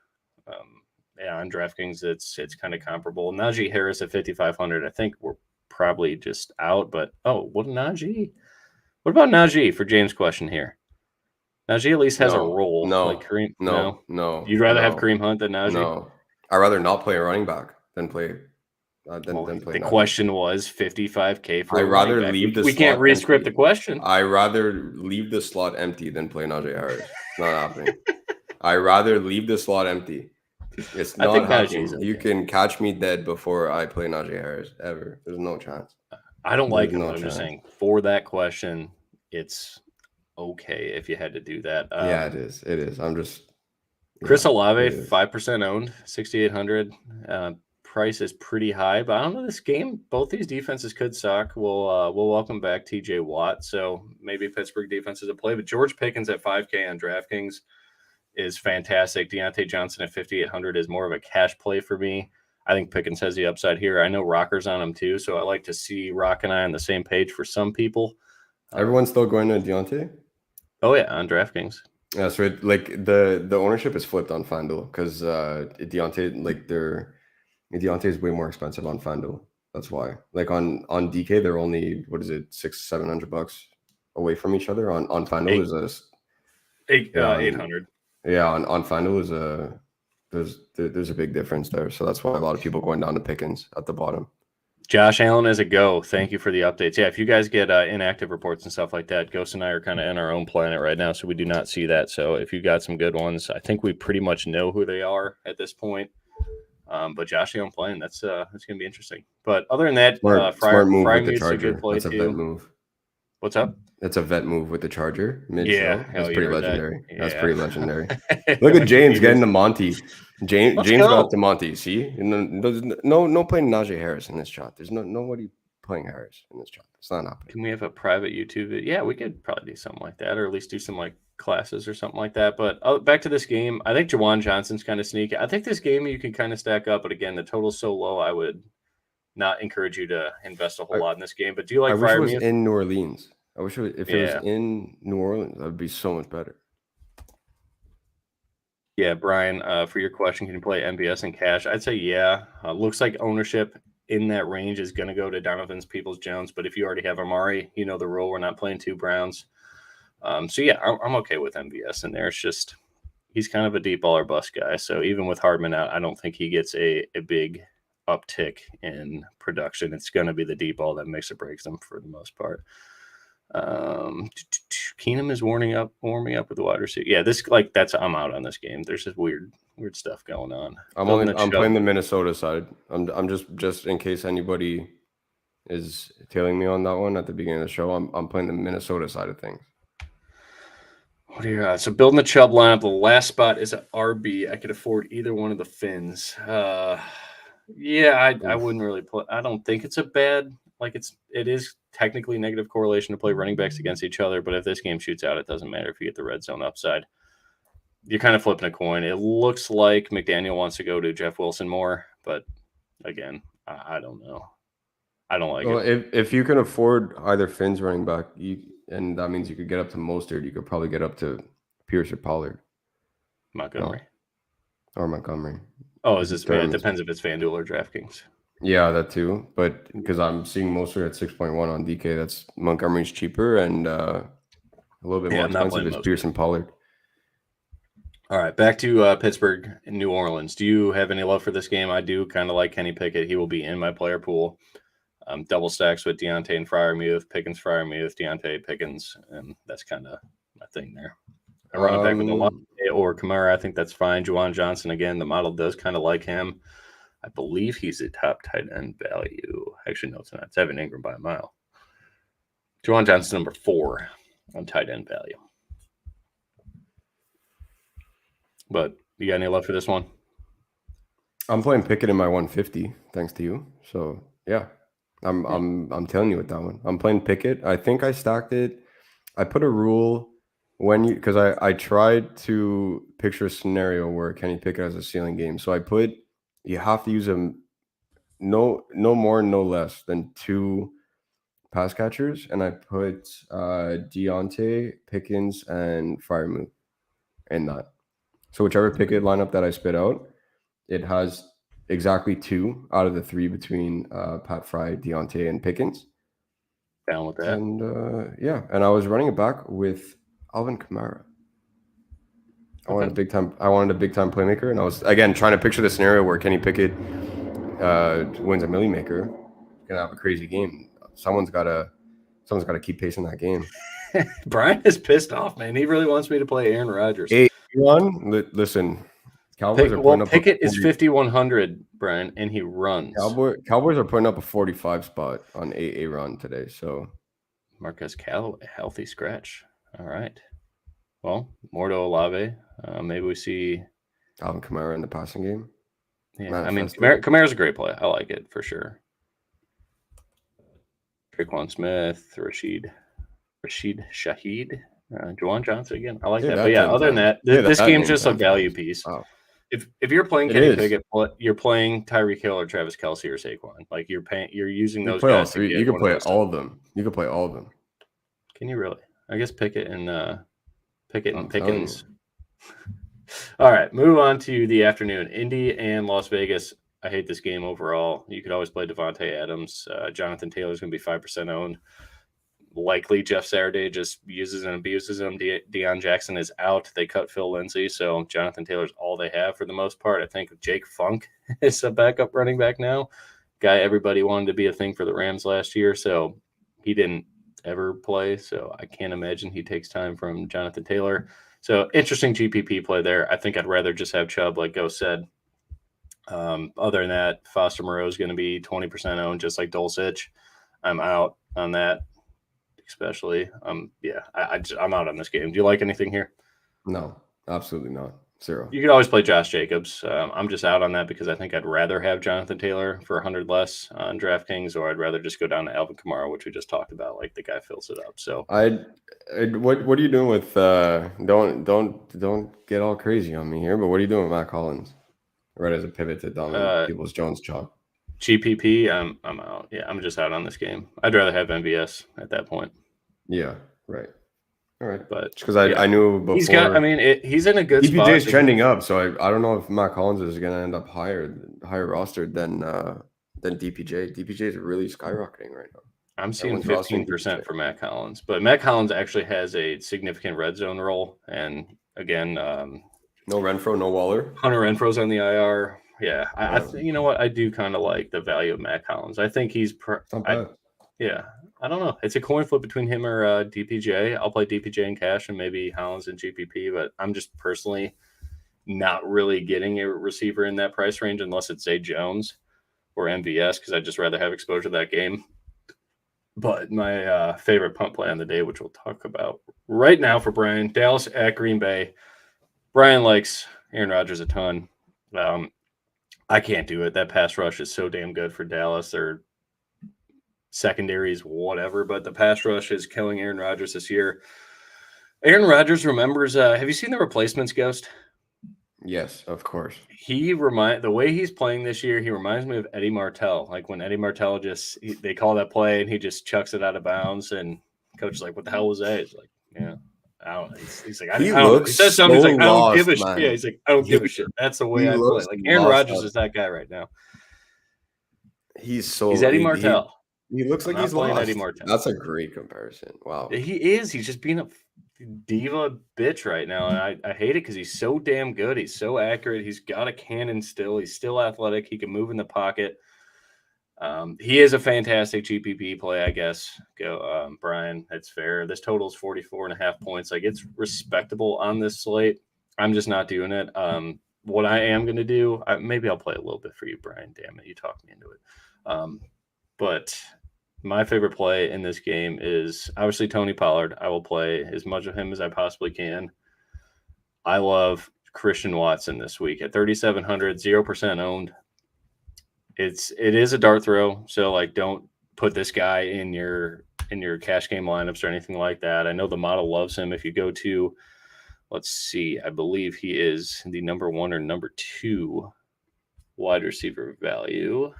Speaker 1: On DraftKings, it's kind of comparable. Najee Harris at 5,500. I think we're probably just out, but what Najee? What about Najee for James' question here? Najee at least has a role.
Speaker 2: No,
Speaker 1: like Kareem.
Speaker 2: No.
Speaker 1: You'd rather have Kareem Hunt than Najee?
Speaker 2: No, I'd rather not play a running back than play.
Speaker 1: The
Speaker 2: Najee.
Speaker 1: question was 55K for.
Speaker 2: I'd rather leave the.
Speaker 1: We can't re-script the question.
Speaker 2: I'd rather leave the slot empty than play Najee Harris. It's not happening. I'd rather leave the slot empty. It's not happening. Okay. You can catch me dead before I play Najee Harris ever. There's no chance.
Speaker 1: I don't like him. I'm just saying for that question, it's okay if you had to do that.
Speaker 2: Yeah, it is. It is. I'm just.
Speaker 1: Chris Olave, 5% owned, 6,800. Price is pretty high, but I don't know this game. Both these defenses could suck. We'll welcome back TJ Watt, so maybe Pittsburgh defense is a play. But George Pickens at 5K on DraftKings is fantastic. Deontay Johnson at 5,800 is more of a cash play for me. I think Pickens has the upside here. I know Rocker's on him too, so I like to see Rock and I on the same page for some people.
Speaker 2: Everyone's still going to Deontay?
Speaker 1: Oh yeah, on DraftKings.
Speaker 2: Yeah, so the ownership is flipped on FanDuel because Deontay Deontay is way more expensive on FanDuel. That's why. Like on DK, they're only $600-700 away from each other. On FanDuel is
Speaker 1: 800.
Speaker 2: Yeah, on FanDuel there's a big difference there. So that's why a lot of people going down to Pickens at the bottom.
Speaker 1: Josh Allen as a go. Thank you for the updates. Yeah, if you guys get inactive reports and stuff like that, Ghost and I are kind of in our own planet right now, so we do not see that. So if you got some good ones, I think we pretty much know who they are at this point. But Josh Allen playing, that's going to be interesting. But other than that,
Speaker 2: smart move with the
Speaker 1: Charger. A good play
Speaker 2: that's a
Speaker 1: too.
Speaker 2: vet move.
Speaker 1: What's up?
Speaker 2: That's a vet move with the Charger.
Speaker 1: Yeah,
Speaker 2: that's pretty legendary.
Speaker 1: That.
Speaker 2: That's pretty legendary. Look at James getting the Monty. James got the Monty. See, no playing Najee Harris in this chat. There's nobody playing Harris in this chat. It's not happening.
Speaker 1: Can we have a private YouTube video? Yeah, we could probably do something like that, or at least do some like classes or something like that. But back to this game, I think Jawan Johnson's kind of sneaky. I think this game you can kind of stack up, but again, the total's so low, I would not encourage you to invest a whole lot in this game. But do you like?
Speaker 2: I wish it was in New Orleans. I wish if it was in New Orleans, that would be so much better.
Speaker 1: Yeah, Brian, for your question, can you play MBS and cash? I'd say yeah. Looks like ownership in that range is going to go to Donovan's Peoples-Jones, but if you already have Amari, you know the rule. We're not playing two Browns. So yeah, I'm okay with MBS in there. It's just he's kind of a deep ball or bust guy. So even with Hardman out, I don't think he gets a big uptick in production. It's going to be the deep ball that makes or breaks them for the most part. Keenum is warming up with the wide receiver. Yeah, I'm out on this game. There's just weird stuff going on.
Speaker 2: I'm playing the Minnesota side. I'm just in case anybody is tailing me on that one at the beginning of the show. I'm playing the Minnesota side of things.
Speaker 1: What are your odds? So building the Chubb lineup, the last spot is at RB. I could afford either one of the Finns. Yeah, I wouldn't really play. I don't think it's a bad. It is technically negative correlation to play running backs against each other, but if this game shoots out, it doesn't matter if you get the red zone upside. You're kind of flipping a coin. It looks like McDaniel wants to go to Jeff Wilson more, but again, I don't know. I don't like it.
Speaker 2: If you can afford either Finn's running back, and that means you could get up to Mostert, you could probably get up to Pierce or Pollard.
Speaker 1: Montgomery.
Speaker 2: Or Montgomery.
Speaker 1: Oh, is this it depends if it's FanDuel or DraftKings.
Speaker 2: Yeah, that too. But because I'm seeing Mostert at 6.1 on DK, that's Montgomery's cheaper and a little bit more expensive is Pierce and Pollard.
Speaker 1: All right, back to Pittsburgh and New Orleans. Do you have any love for this game? I do kind of like Kenny Pickett. He will be in my player pool. Double stacks with Deontay and Freiermuth, Pickens, Freiermuth, Deontay, Pickens, and that's kind of my thing there. I run it back with Olave or Kamara. I think that's fine. Juwan Johnson, again, the model does kind of like him. I believe he's a top tight end value. Actually, no, it's not. It's Evan Ingram by a mile. Juwan Johnson, number 4 on tight end value. But you got any love for this one?
Speaker 2: I'm playing Pickett in my 150, thanks to you. So yeah, I'm telling you with that one. I'm playing Pickett. I think I stacked it. I put a rule because I tried to picture a scenario where Kenny Pickett has a ceiling game. So you have to use him no more, no less than 2 pass catchers, and I put Deontay, Pickens, and Freiermuth in that. So whichever Pickett lineup that I spit out, it has exactly 2 out of the 3 between Pat Fry, Deontay, and Pickens.
Speaker 1: Down with that.
Speaker 2: And and I was running it back with Alvin Kamara. I wanted a big time playmaker, and I was again trying to picture the scenario where Kenny Pickett wins a milli maker. Gonna have a crazy game. Someone's gotta keep pacing that game.
Speaker 1: Brian is pissed off, man. He really wants me to play Aaron Rodgers.
Speaker 2: Listen, Cowboys are putting
Speaker 1: well,
Speaker 2: up
Speaker 1: Pickett is 5,100, Brian, and he runs.
Speaker 2: Cowboys are putting up a 45 spot on a run today. So
Speaker 1: Marquez Callaway, healthy scratch. All right. Well, more to Olave. Maybe we see
Speaker 2: Alvin Kamara in the passing game.
Speaker 1: Yeah, I mean, Kamara's a great play. I like it for sure. Traquan Smith, Rashid Shaheed, Juwan Johnson again. I like that. But yeah, other than that, this game's just a value piece. Wow. If you're playing Kenny Pickett, you're playing Tyreek Hill or Travis Kelce or Saquon. Like you're using those guys.
Speaker 2: You can play all of them. You can play all of them.
Speaker 1: Can you really? I guess Pickett and Pickens. All right, move on to the afternoon. Indy and Las Vegas. I hate this game overall. You could always play Devontae Adams. Jonathan Taylor's going to be 5% owned. Likely Jeff Saturday just uses and abuses him. Deion Jackson is out. They cut Phil Lindsay, so Jonathan Taylor's all they have for the most part. I think Jake Funk is a backup running back now. Guy everybody wanted to be a thing for the Rams last year, so he didn't ever play. So I can't imagine he takes time from Jonathan Taylor. So interesting GPP play there. I think I'd rather just have Chubb, like Ghost said. Other than that, Foster Moreau is going to be 20% owned, just like Dulcich. I'm out on that, especially. I'm out on this game. Do you like anything here?
Speaker 2: No, absolutely not. 0.
Speaker 1: You could always play Josh Jacobs. I'm just out on that because I think I'd rather have Jonathan Taylor for 100 less on DraftKings, or I'd rather just go down to Alvin Kamara, which we just talked about. Like the guy fills it up. So
Speaker 2: what are you doing with? Don't get all crazy on me here. But what are you doing with Matt Collins? Right as a pivot to Donovan Peoples-Jones chalk.
Speaker 1: GPP, I'm out. Yeah, I'm just out on this game. I'd rather have MVS at that point.
Speaker 2: Yeah, right. All right,
Speaker 1: but
Speaker 2: because I knew before
Speaker 1: he's got. I mean, he's in a good spot.
Speaker 2: DPJ's trending up, so I don't know if Matt Collins is going to end up higher rostered than DPJ. DPJ is really skyrocketing right now.
Speaker 1: I'm seeing 15% for Matt Collins, but Matt Collins actually has a significant red zone role, and again,
Speaker 2: no Renfro, no Waller.
Speaker 1: Hunter Renfro's on the IR. Yeah, I you know what? I do kind of like the value of Matt Collins. I think he's I don't know. It's a coin flip between him or DPJ. I'll play DPJ in cash and maybe Hollins in GPP, but I'm just personally not really getting a receiver in that price range unless it's Zay Jones or MVS because I'd just rather have exposure to that game. But my favorite punt play on the day, which we'll talk about right now for Brian, Dallas at Green Bay. Brian likes Aaron Rodgers a ton. I can't do it. That pass rush is so damn good for Dallas. Their secondaries, whatever, but the pass rush is killing Aaron Rodgers this year. Aaron Rodgers remembers. Have you seen The Replacements, Ghost?
Speaker 2: Yes, of course.
Speaker 1: The way he's playing this year, he reminds me of Eddie Martell. Like when Eddie Martell they call that play and he just chucks it out of bounds, and coach is like, "What the hell was that?" He's like, "Yeah, I don't know." He's like, "I don't." He says something. He's like, "I don't give a shit." Yeah, he's like, "I don't give a shit." That's the way I play. Like Aaron Rodgers is that guy right now.
Speaker 2: He's
Speaker 1: Eddie Martell.
Speaker 2: He looks like he's lost.
Speaker 1: Eddie Martell.
Speaker 2: That's a great comparison. Wow.
Speaker 1: He is. He's just being a diva bitch right now, and I hate it because he's so damn good. He's so accurate. He's got a cannon still. He's still athletic. He can move in the pocket. He is a fantastic GPP play, I guess. Go, Brian. That's fair. This total is 44.5 points. Like it's respectable on this slate. I'm just not doing it. What I am going to do, maybe I'll play a little bit for you, Brian. Damn it, you talked me into it. But my favorite play in this game is obviously Tony Pollard. I will play as much of him as I possibly can. I love Christian Watson this week at 3,700, 0% owned. It is a dart throw, so like don't put this guy in your cash game lineups or anything like that. I know the model loves him. If you go to, let's see, I believe he is the number 1 or number 2 wide receiver value.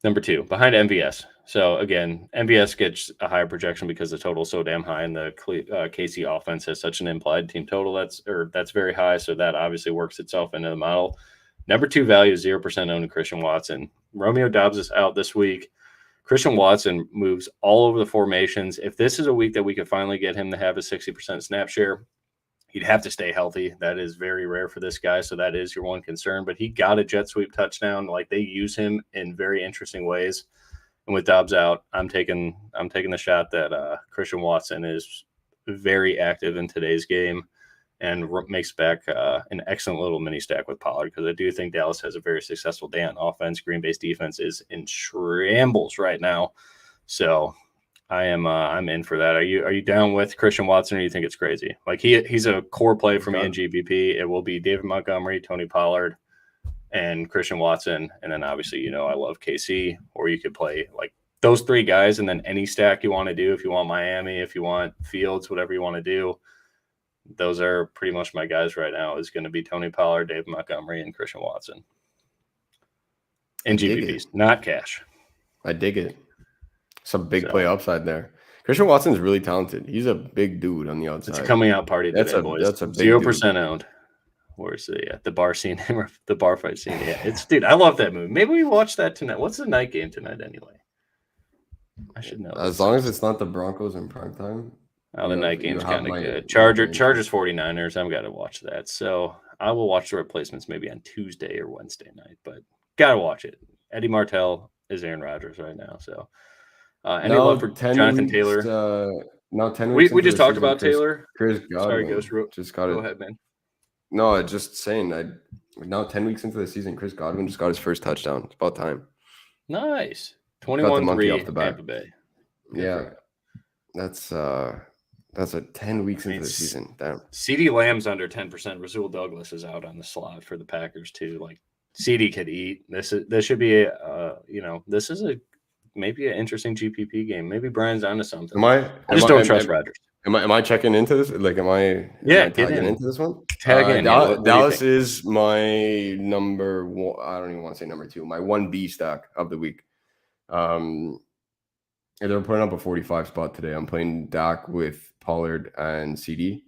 Speaker 1: Number 2, behind MVS. So again, MVS gets a higher projection because the total is so damn high, and the KC offense has such an implied team total that's very high. So that obviously works itself into the model. Number 2 value is 0% owned Christian Watson. Romeo Doubs is out this week. Christian Watson moves all over the formations. If this is a week that we could finally get him to have a 60% snap share, he'd have to stay healthy. That is very rare for this guy, so that is your one concern. But he got a jet sweep touchdown. Like, they use him in very interesting ways. And with Dobbs out, I'm taking the shot that Christian Watson is very active in today's game and makes back an excellent little mini stack with Pollard, because I do think Dallas has a very successful day on offense. Green Bay's defense is in shambles right now, so I'm in for that. Are you down with Christian Watson, or you think it's crazy? Like, he's a core play for me in GPP. It will be David Montgomery, Tony Pollard, and Christian Watson, and then obviously I love KC. Or you could play like those 3 guys, and then any stack you want to do. If you want Miami, if you want Fields, whatever you want to do. Those are pretty much my guys right now. Is going to be Tony Pollard, David Montgomery, and Christian Watson. In GPPs, not cash.
Speaker 2: I dig it. Some big play upside there. Christian Watson's really talented. He's a big dude on the outside.
Speaker 1: It's a coming out party today, boys.
Speaker 2: That's a
Speaker 1: 0% owned. Where's the bar scene? The bar fight scene. Yeah, dude, I love that movie. Maybe we watch that tonight. What's the night game tonight anyway? I should know.
Speaker 2: As long as it's not the Broncos in prime time.
Speaker 1: Oh, the night game's kind of good. Chargers 49ers. I've got to watch that. So I will watch the replacements maybe on Tuesday or Wednesday night, but got to watch it. Eddie Martell is Aaron Rodgers right now. So any love for Jonathan Taylor?
Speaker 2: No, 10 weeks.
Speaker 1: We just talked about Taylor.
Speaker 2: Chris Godwin.
Speaker 1: Sorry, Ghost.
Speaker 2: Just got it.
Speaker 1: Go ahead, man.
Speaker 2: No, just saying. Now 10 weeks into the season, Chris Godwin just got his first touchdown. It's about time.
Speaker 1: Nice. 21-3
Speaker 2: off the
Speaker 1: Tampa Bay.
Speaker 2: Yeah. That's 10 weeks into the season. Damn.
Speaker 1: CeeDee Lamb's under 10%. Rasul Douglas is out on the slot for the Packers too. Like, CeeDee could eat. This should be this is maybe an interesting GPP game. Maybe Brian's onto something. I just don't trust Rodgers.
Speaker 2: Am I checking into this? Like, am I tagging into this one?
Speaker 1: Tag in.
Speaker 2: Dallas is my number 1. I don't even want to say number 2. My 1B stack of the week. They're putting up a 45 spot today. I'm playing Dak with Pollard and CD.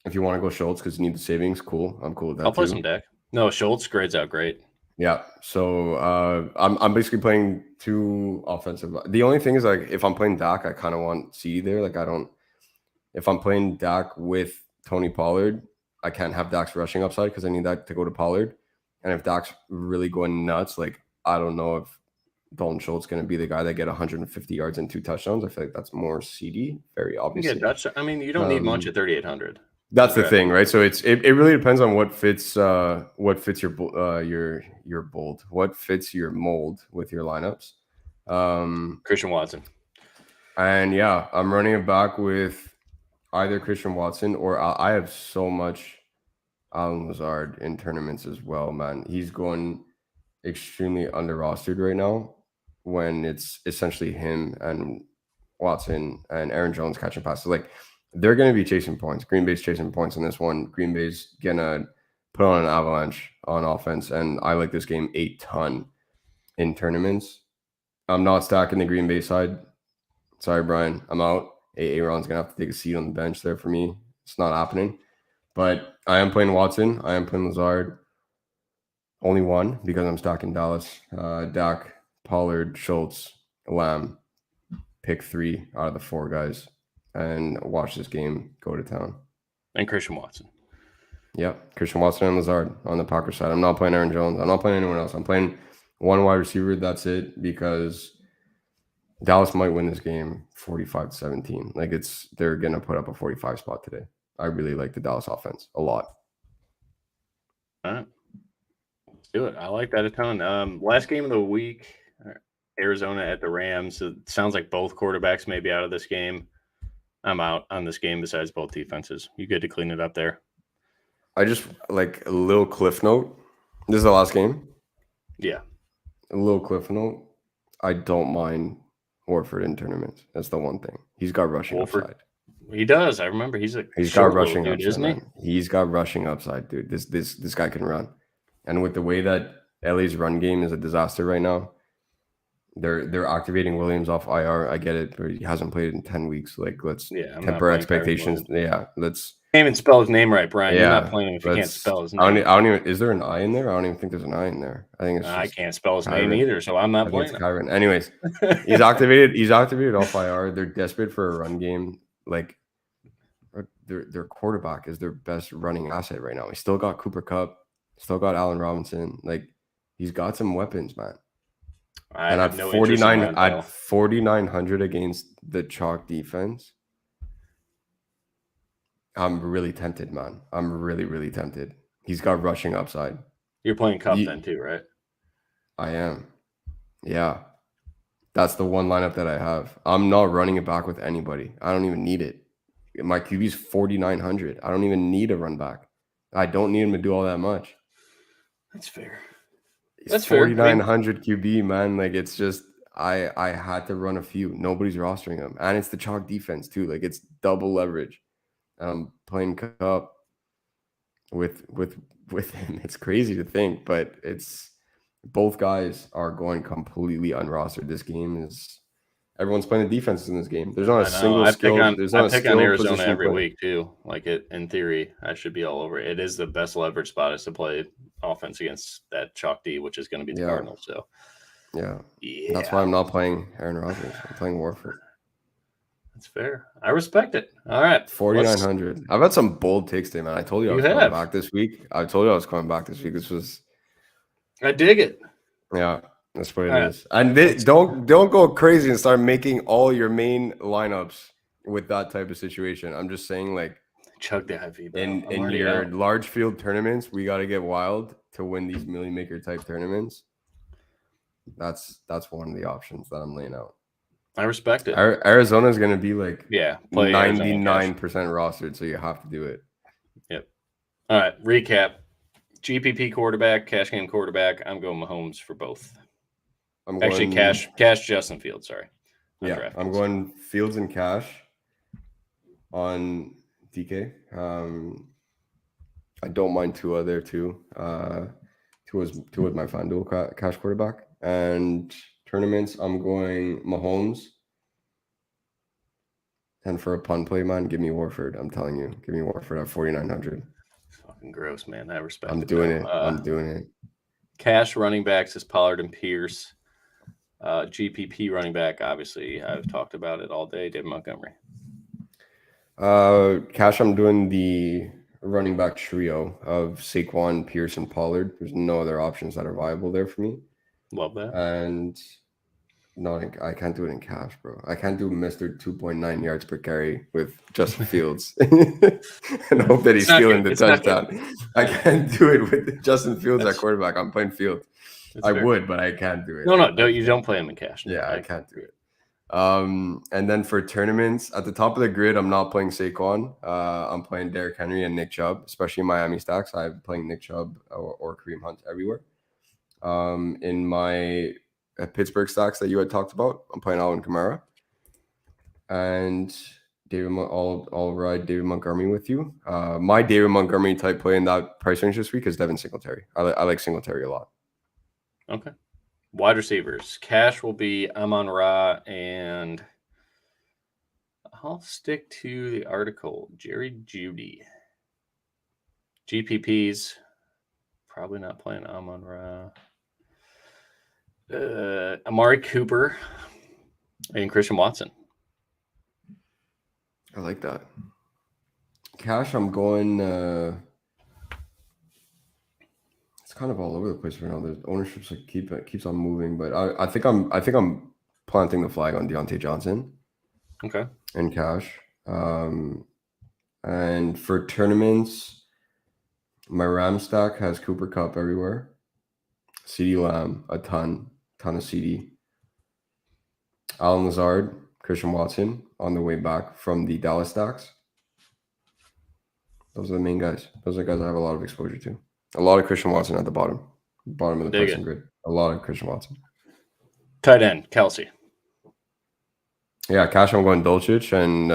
Speaker 2: If you want to go Schultz because you need the savings, cool. I'm cool with that.
Speaker 1: I'll play some Dak. No, Schultz grades out great.
Speaker 2: Yeah. So I'm basically playing 2 offensive. The only thing is, like, if I'm playing Dak, I kind of want CD there. Like, if I'm playing Dak with Tony Pollard, I can't have Dak's rushing upside because I need that to go to Pollard. And if Dak's really going nuts, like, I don't know if Dalton Schultz going to be the guy that get 150 yards and 2 touchdowns. I feel like that's more CD, very obviously.
Speaker 1: Yeah, you don't need much at 3,800.
Speaker 2: That's the thing, right? So it really depends on what fits your bold, what fits your mold with your lineups.
Speaker 1: Christian Watson.
Speaker 2: And yeah, I'm running it back with either Christian Watson or I have so much Allen Lazard in tournaments as well, man. He's going extremely under rostered right now when it's essentially him and Watson and Aaron Jones catching passes. Like, they're going to be chasing points. Green Bay's chasing points in this one. Green Bay's going to put on an avalanche on offense, and I like this game a ton in tournaments. I'm not stacking the Green Bay side. Sorry, Brian. I'm out. Aaron's going to have to take a seat on the bench there for me. It's not happening. But I am playing Watson. I am playing Lazard. Only 1 because I'm stacking Dallas. Dak, Pollard, Schultz, Lamb. Pick 3 out of the 4 guys and watch this game go to town.
Speaker 1: And Christian Watson.
Speaker 2: Yep, Christian Watson and Lazard on the Packers side. I'm not playing Aaron Jones. I'm not playing anyone else. I'm playing 1 wide receiver. That's it, because Dallas might win this game 45-17. Like, they're going to put up a 45 spot today. I really like the Dallas offense a lot.
Speaker 1: All right. Let's do it. I like that a ton. Last game of the week, Arizona at the Rams. It sounds like both quarterbacks may be out of this game. I'm out on this game besides both defenses. You good to clean it up there?
Speaker 2: I just, like, a little cliff note. This is the last game?
Speaker 1: Yeah.
Speaker 2: a little cliff note. I don't mind Warford in tournaments. That's the one thing. He's got rushing upside.
Speaker 1: He does. I remember he's
Speaker 2: got rushing
Speaker 1: dude,
Speaker 2: upside,
Speaker 1: isn't he?
Speaker 2: man. He's got rushing upside, dude. This guy can run. And with the way that LA's run game is a disaster right now, they're activating Williams off IR. I get it, but he hasn't played in 10 weeks. Like, let's temper expectations. Yeah, let's.
Speaker 1: Can't even spell his name right, Brian.
Speaker 2: Yeah,
Speaker 1: you're not playing him if you can't spell his name.
Speaker 2: I don't even. Is there an I in there? I don't even think there's an I in there. I think it's.
Speaker 1: I can't spell his name either, so I'm not playing him.
Speaker 2: Anyways, he's activated. He's activated off IR. They're desperate for a run game. Like, their quarterback is their best running asset right now. He's still got Cooper Kupp, still got Allen Robinson. Like, he's got some weapons, man. And at 4,900 against the chalk defense, I'm really tempted, man. I'm really, really tempted. He's got rushing upside.
Speaker 1: You're playing Kupp then too, right?
Speaker 2: I am. Yeah. That's the one lineup that I have. I'm not running it back with anybody. I don't even need it. My QB is 4,900. I don't even need a run back. I don't need him to do all that much.
Speaker 1: That's fair.
Speaker 2: That's 4,900 QB, man. Like, it's just I had to run a few. Nobody's rostering him, and it's the chalk defense too. Like, it's double leverage. I'm playing Kupp with him. It's crazy to think, but it's both guys are going completely unrostered. This game is everyone's playing the defenses in this game. There's not a single skill. There's not a skill. I pick on
Speaker 1: Arizona every week too. Like, it in theory, I should be all over it. It is the best leverage spot is to play offense against that chalk D, which is going to be the Cardinals. So
Speaker 2: yeah, that's why I'm not playing Aaron Rodgers. I'm playing Warford.
Speaker 1: That's fair. I respect it. All right.
Speaker 2: 4,900. I've had some bold takes today, man. I told you I was coming back this week. This was.
Speaker 1: I dig it.
Speaker 2: Yeah, that's what it is. And don't go crazy and start making all your main lineups with that type of situation. I'm just saying, like,
Speaker 1: chug the heavy.
Speaker 2: In your large field tournaments, we got to get wild to win these million maker type tournaments. That's one of the options that I'm laying out.
Speaker 1: I respect it.
Speaker 2: Arizona is going to be like
Speaker 1: 99%
Speaker 2: rostered, so you have to do it.
Speaker 1: Yep. All right, recap. GPP quarterback, cash game quarterback. I'm going Mahomes for both. Cash Justin Fields, sorry.
Speaker 2: Yeah, I'm going Fields and Cash on DK. I don't mind Tua there too. Tua's my FanDuel cash quarterback. And tournaments, I'm going Mahomes. And for a pun play, man, give me Warford. I'm telling you, give me Warford at 4,900.
Speaker 1: Fucking gross, man. I respect it.
Speaker 2: I'm doing it.
Speaker 1: Cash running backs is Pollard and Pierce. GPP running back, obviously, I've talked about it all day. David Montgomery.
Speaker 2: Cash, I'm doing the running back trio of Saquon, Pierce, and Pollard. There's no other options that are viable there for me.
Speaker 1: Love that.
Speaker 2: And no, I can't do it in cash, bro. I can't do Mr. 2.9 yards per carry with Justin Fields and hope that he's stealing the touchdown. I can't do it with Justin Fields at quarterback. I'm playing Fields. I would, but I can't do it.
Speaker 1: No, you don't play him in cash.
Speaker 2: Yeah, I can't do it. And then for tournaments, at the top of the grid, I'm not playing Saquon. I'm playing Derrick Henry and Nick Chubb, especially in Miami stacks. I'm playing Nick Chubb or Kareem Hunt everywhere. In my Pittsburgh stacks that you had talked about, I'm playing Alvin Kamara. And I'll ride David Montgomery with you. My David Montgomery type play in that price range this week is Devin Singletary. I like Singletary a lot.
Speaker 1: Okay. Wide receivers. Cash will be Amon-Ra, and I'll stick to the article. Jerry Jeudy. GPPs. Probably not playing Amon-Ra. Amari Cooper and Christian Watson.
Speaker 2: I like that. Cash, I'm going. It's kind of all over the place right now. There's ownerships like keeps on moving, but I think I'm planting the flag on Deontay Johnson.
Speaker 1: Okay.
Speaker 2: And cash. And for tournaments, my Ram stack has Cooper Kupp everywhere. CeeDee Lamb, a ton of CD. Allen Lazard, Christian Watson on the way back from the Dallas stacks. Those are the main guys. Those are the guys I have a lot of exposure to. A lot of Christian Watson at the bottom. Bottom of the
Speaker 1: Dig
Speaker 2: pricing grid. A lot of Christian Watson.
Speaker 1: Tight end, Kelsey.
Speaker 2: Yeah, cash I'm going Dolchich, and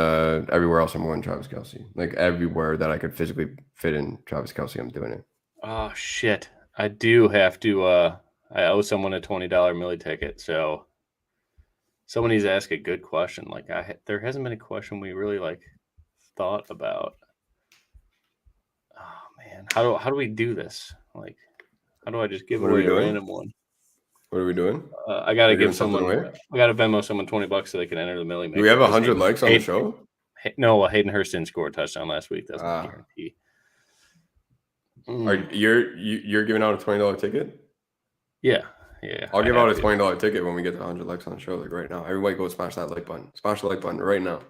Speaker 2: everywhere else I'm going Travis Kelce. Like everywhere that I could physically fit in Travis Kelce, I'm doing it.
Speaker 1: Oh shit! I do have to. I owe someone a $20 Millie ticket, so someone needs to ask a good question. Like there hasn't been a question we really like thought about. Oh man, how do we do this? Like, how do I just give away a random one?
Speaker 2: What are we doing?
Speaker 1: I gotta give someone away. I gotta Venmo someone $20 so they can enter the Millie Maker.
Speaker 2: Do we have 100 likes on the show?
Speaker 1: No, Hayden Hurst didn't score a touchdown last week. That's not a guarantee.
Speaker 2: You're giving out a $20 ticket?
Speaker 1: Yeah.
Speaker 2: I'll give out a $20 ticket when we get to 100 likes on the show, like right now. Everybody go smash that like button. Smash the like button right now.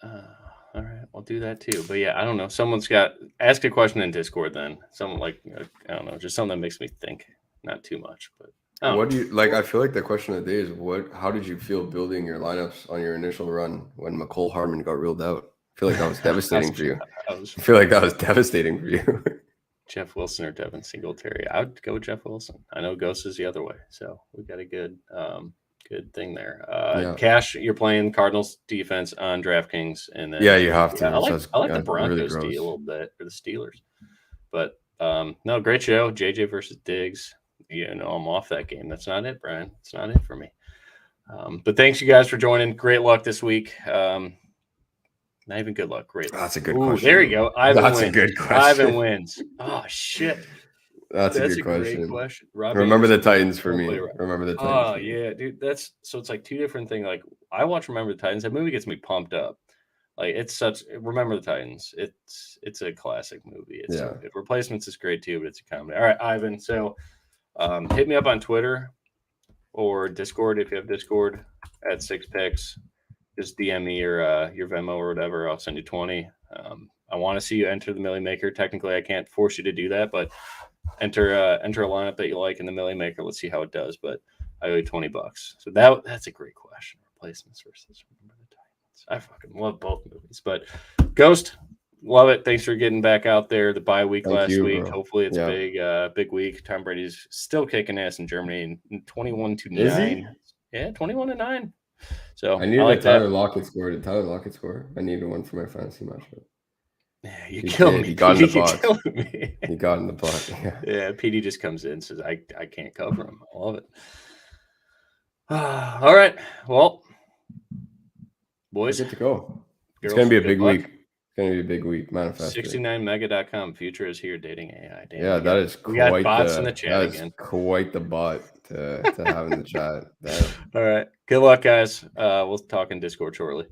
Speaker 1: All right, I'll do that too. But yeah, I don't know. Someone's got ask a question in Discord then. Someone like I don't know, just something that makes me think. Not too much, but
Speaker 2: what do you like? I feel like the question of the day is how did you feel building your lineups on your initial run when McCole Hardman got ruled out? I feel like that was devastating for you. I feel like that was devastating for you.
Speaker 1: Jeff Wilson or Devin Singletary. I would go with Jeff Wilson. I know Ghost is the other way, so we got a good thing there. Cash, you're playing Cardinals defense on DraftKings, and then
Speaker 2: you have to.
Speaker 1: I like the Broncos D a little bit, or the Steelers, but no, great show. JJ versus Diggs. I'm off that game. That's not it, Brian. It's not it for me. But thanks you guys for joining. Great luck this week. Not even good luck. Great luck.
Speaker 2: That's a good question.
Speaker 1: There you go. Ivan
Speaker 2: That's
Speaker 1: wins.
Speaker 2: A good question.
Speaker 1: Ivan wins. Oh shit.
Speaker 2: That's a good question.
Speaker 1: Great question.
Speaker 2: Remember the Titans for me. Remember the Titans.
Speaker 1: Oh yeah, dude. It's like two different things. Like I watch Remember the Titans. That movie gets me pumped up. Like Remember the Titans. It's a classic movie. It's so good. Replacements is great too, but it's a comedy. All right, Ivan. So hit me up on Twitter or Discord if you have Discord at StixPicks. Just DM me your Venmo or whatever. I'll send you 20. I want to see you enter the Millie Maker. Technically, I can't force you to do that, but enter a lineup that you like in the Millie Maker. Let's see how it does. But I owe you $20. So that's a great question. Replacements versus Remember the Titans. I fucking love both movies. But Ghost, love it. Thanks for getting back out there. The bye week last week. Bro. Hopefully it's a big week. Tom Brady's still kicking ass in Germany. 21-9.
Speaker 2: Is he?
Speaker 1: Yeah, 21-9. So
Speaker 2: I needed Tyler Lockett score. Did Tyler Lockett score? I needed one for my fantasy matchup.
Speaker 1: Yeah, you killed me.
Speaker 2: He got in the pot. He got in the pot.
Speaker 1: Yeah, PD just comes in and says, I can't cover him. I love it. All right. Well, boys.
Speaker 2: Good to go. It's going to be a big week. It's going to be a big week. Manifest.
Speaker 1: 69mega.com. Future is here dating AI.
Speaker 2: Damn, that is quite
Speaker 1: we got bots in the chat again.
Speaker 2: Quite the bot to have in the chat. Damn.
Speaker 1: All right. Good luck, guys. We'll talk in Discord shortly.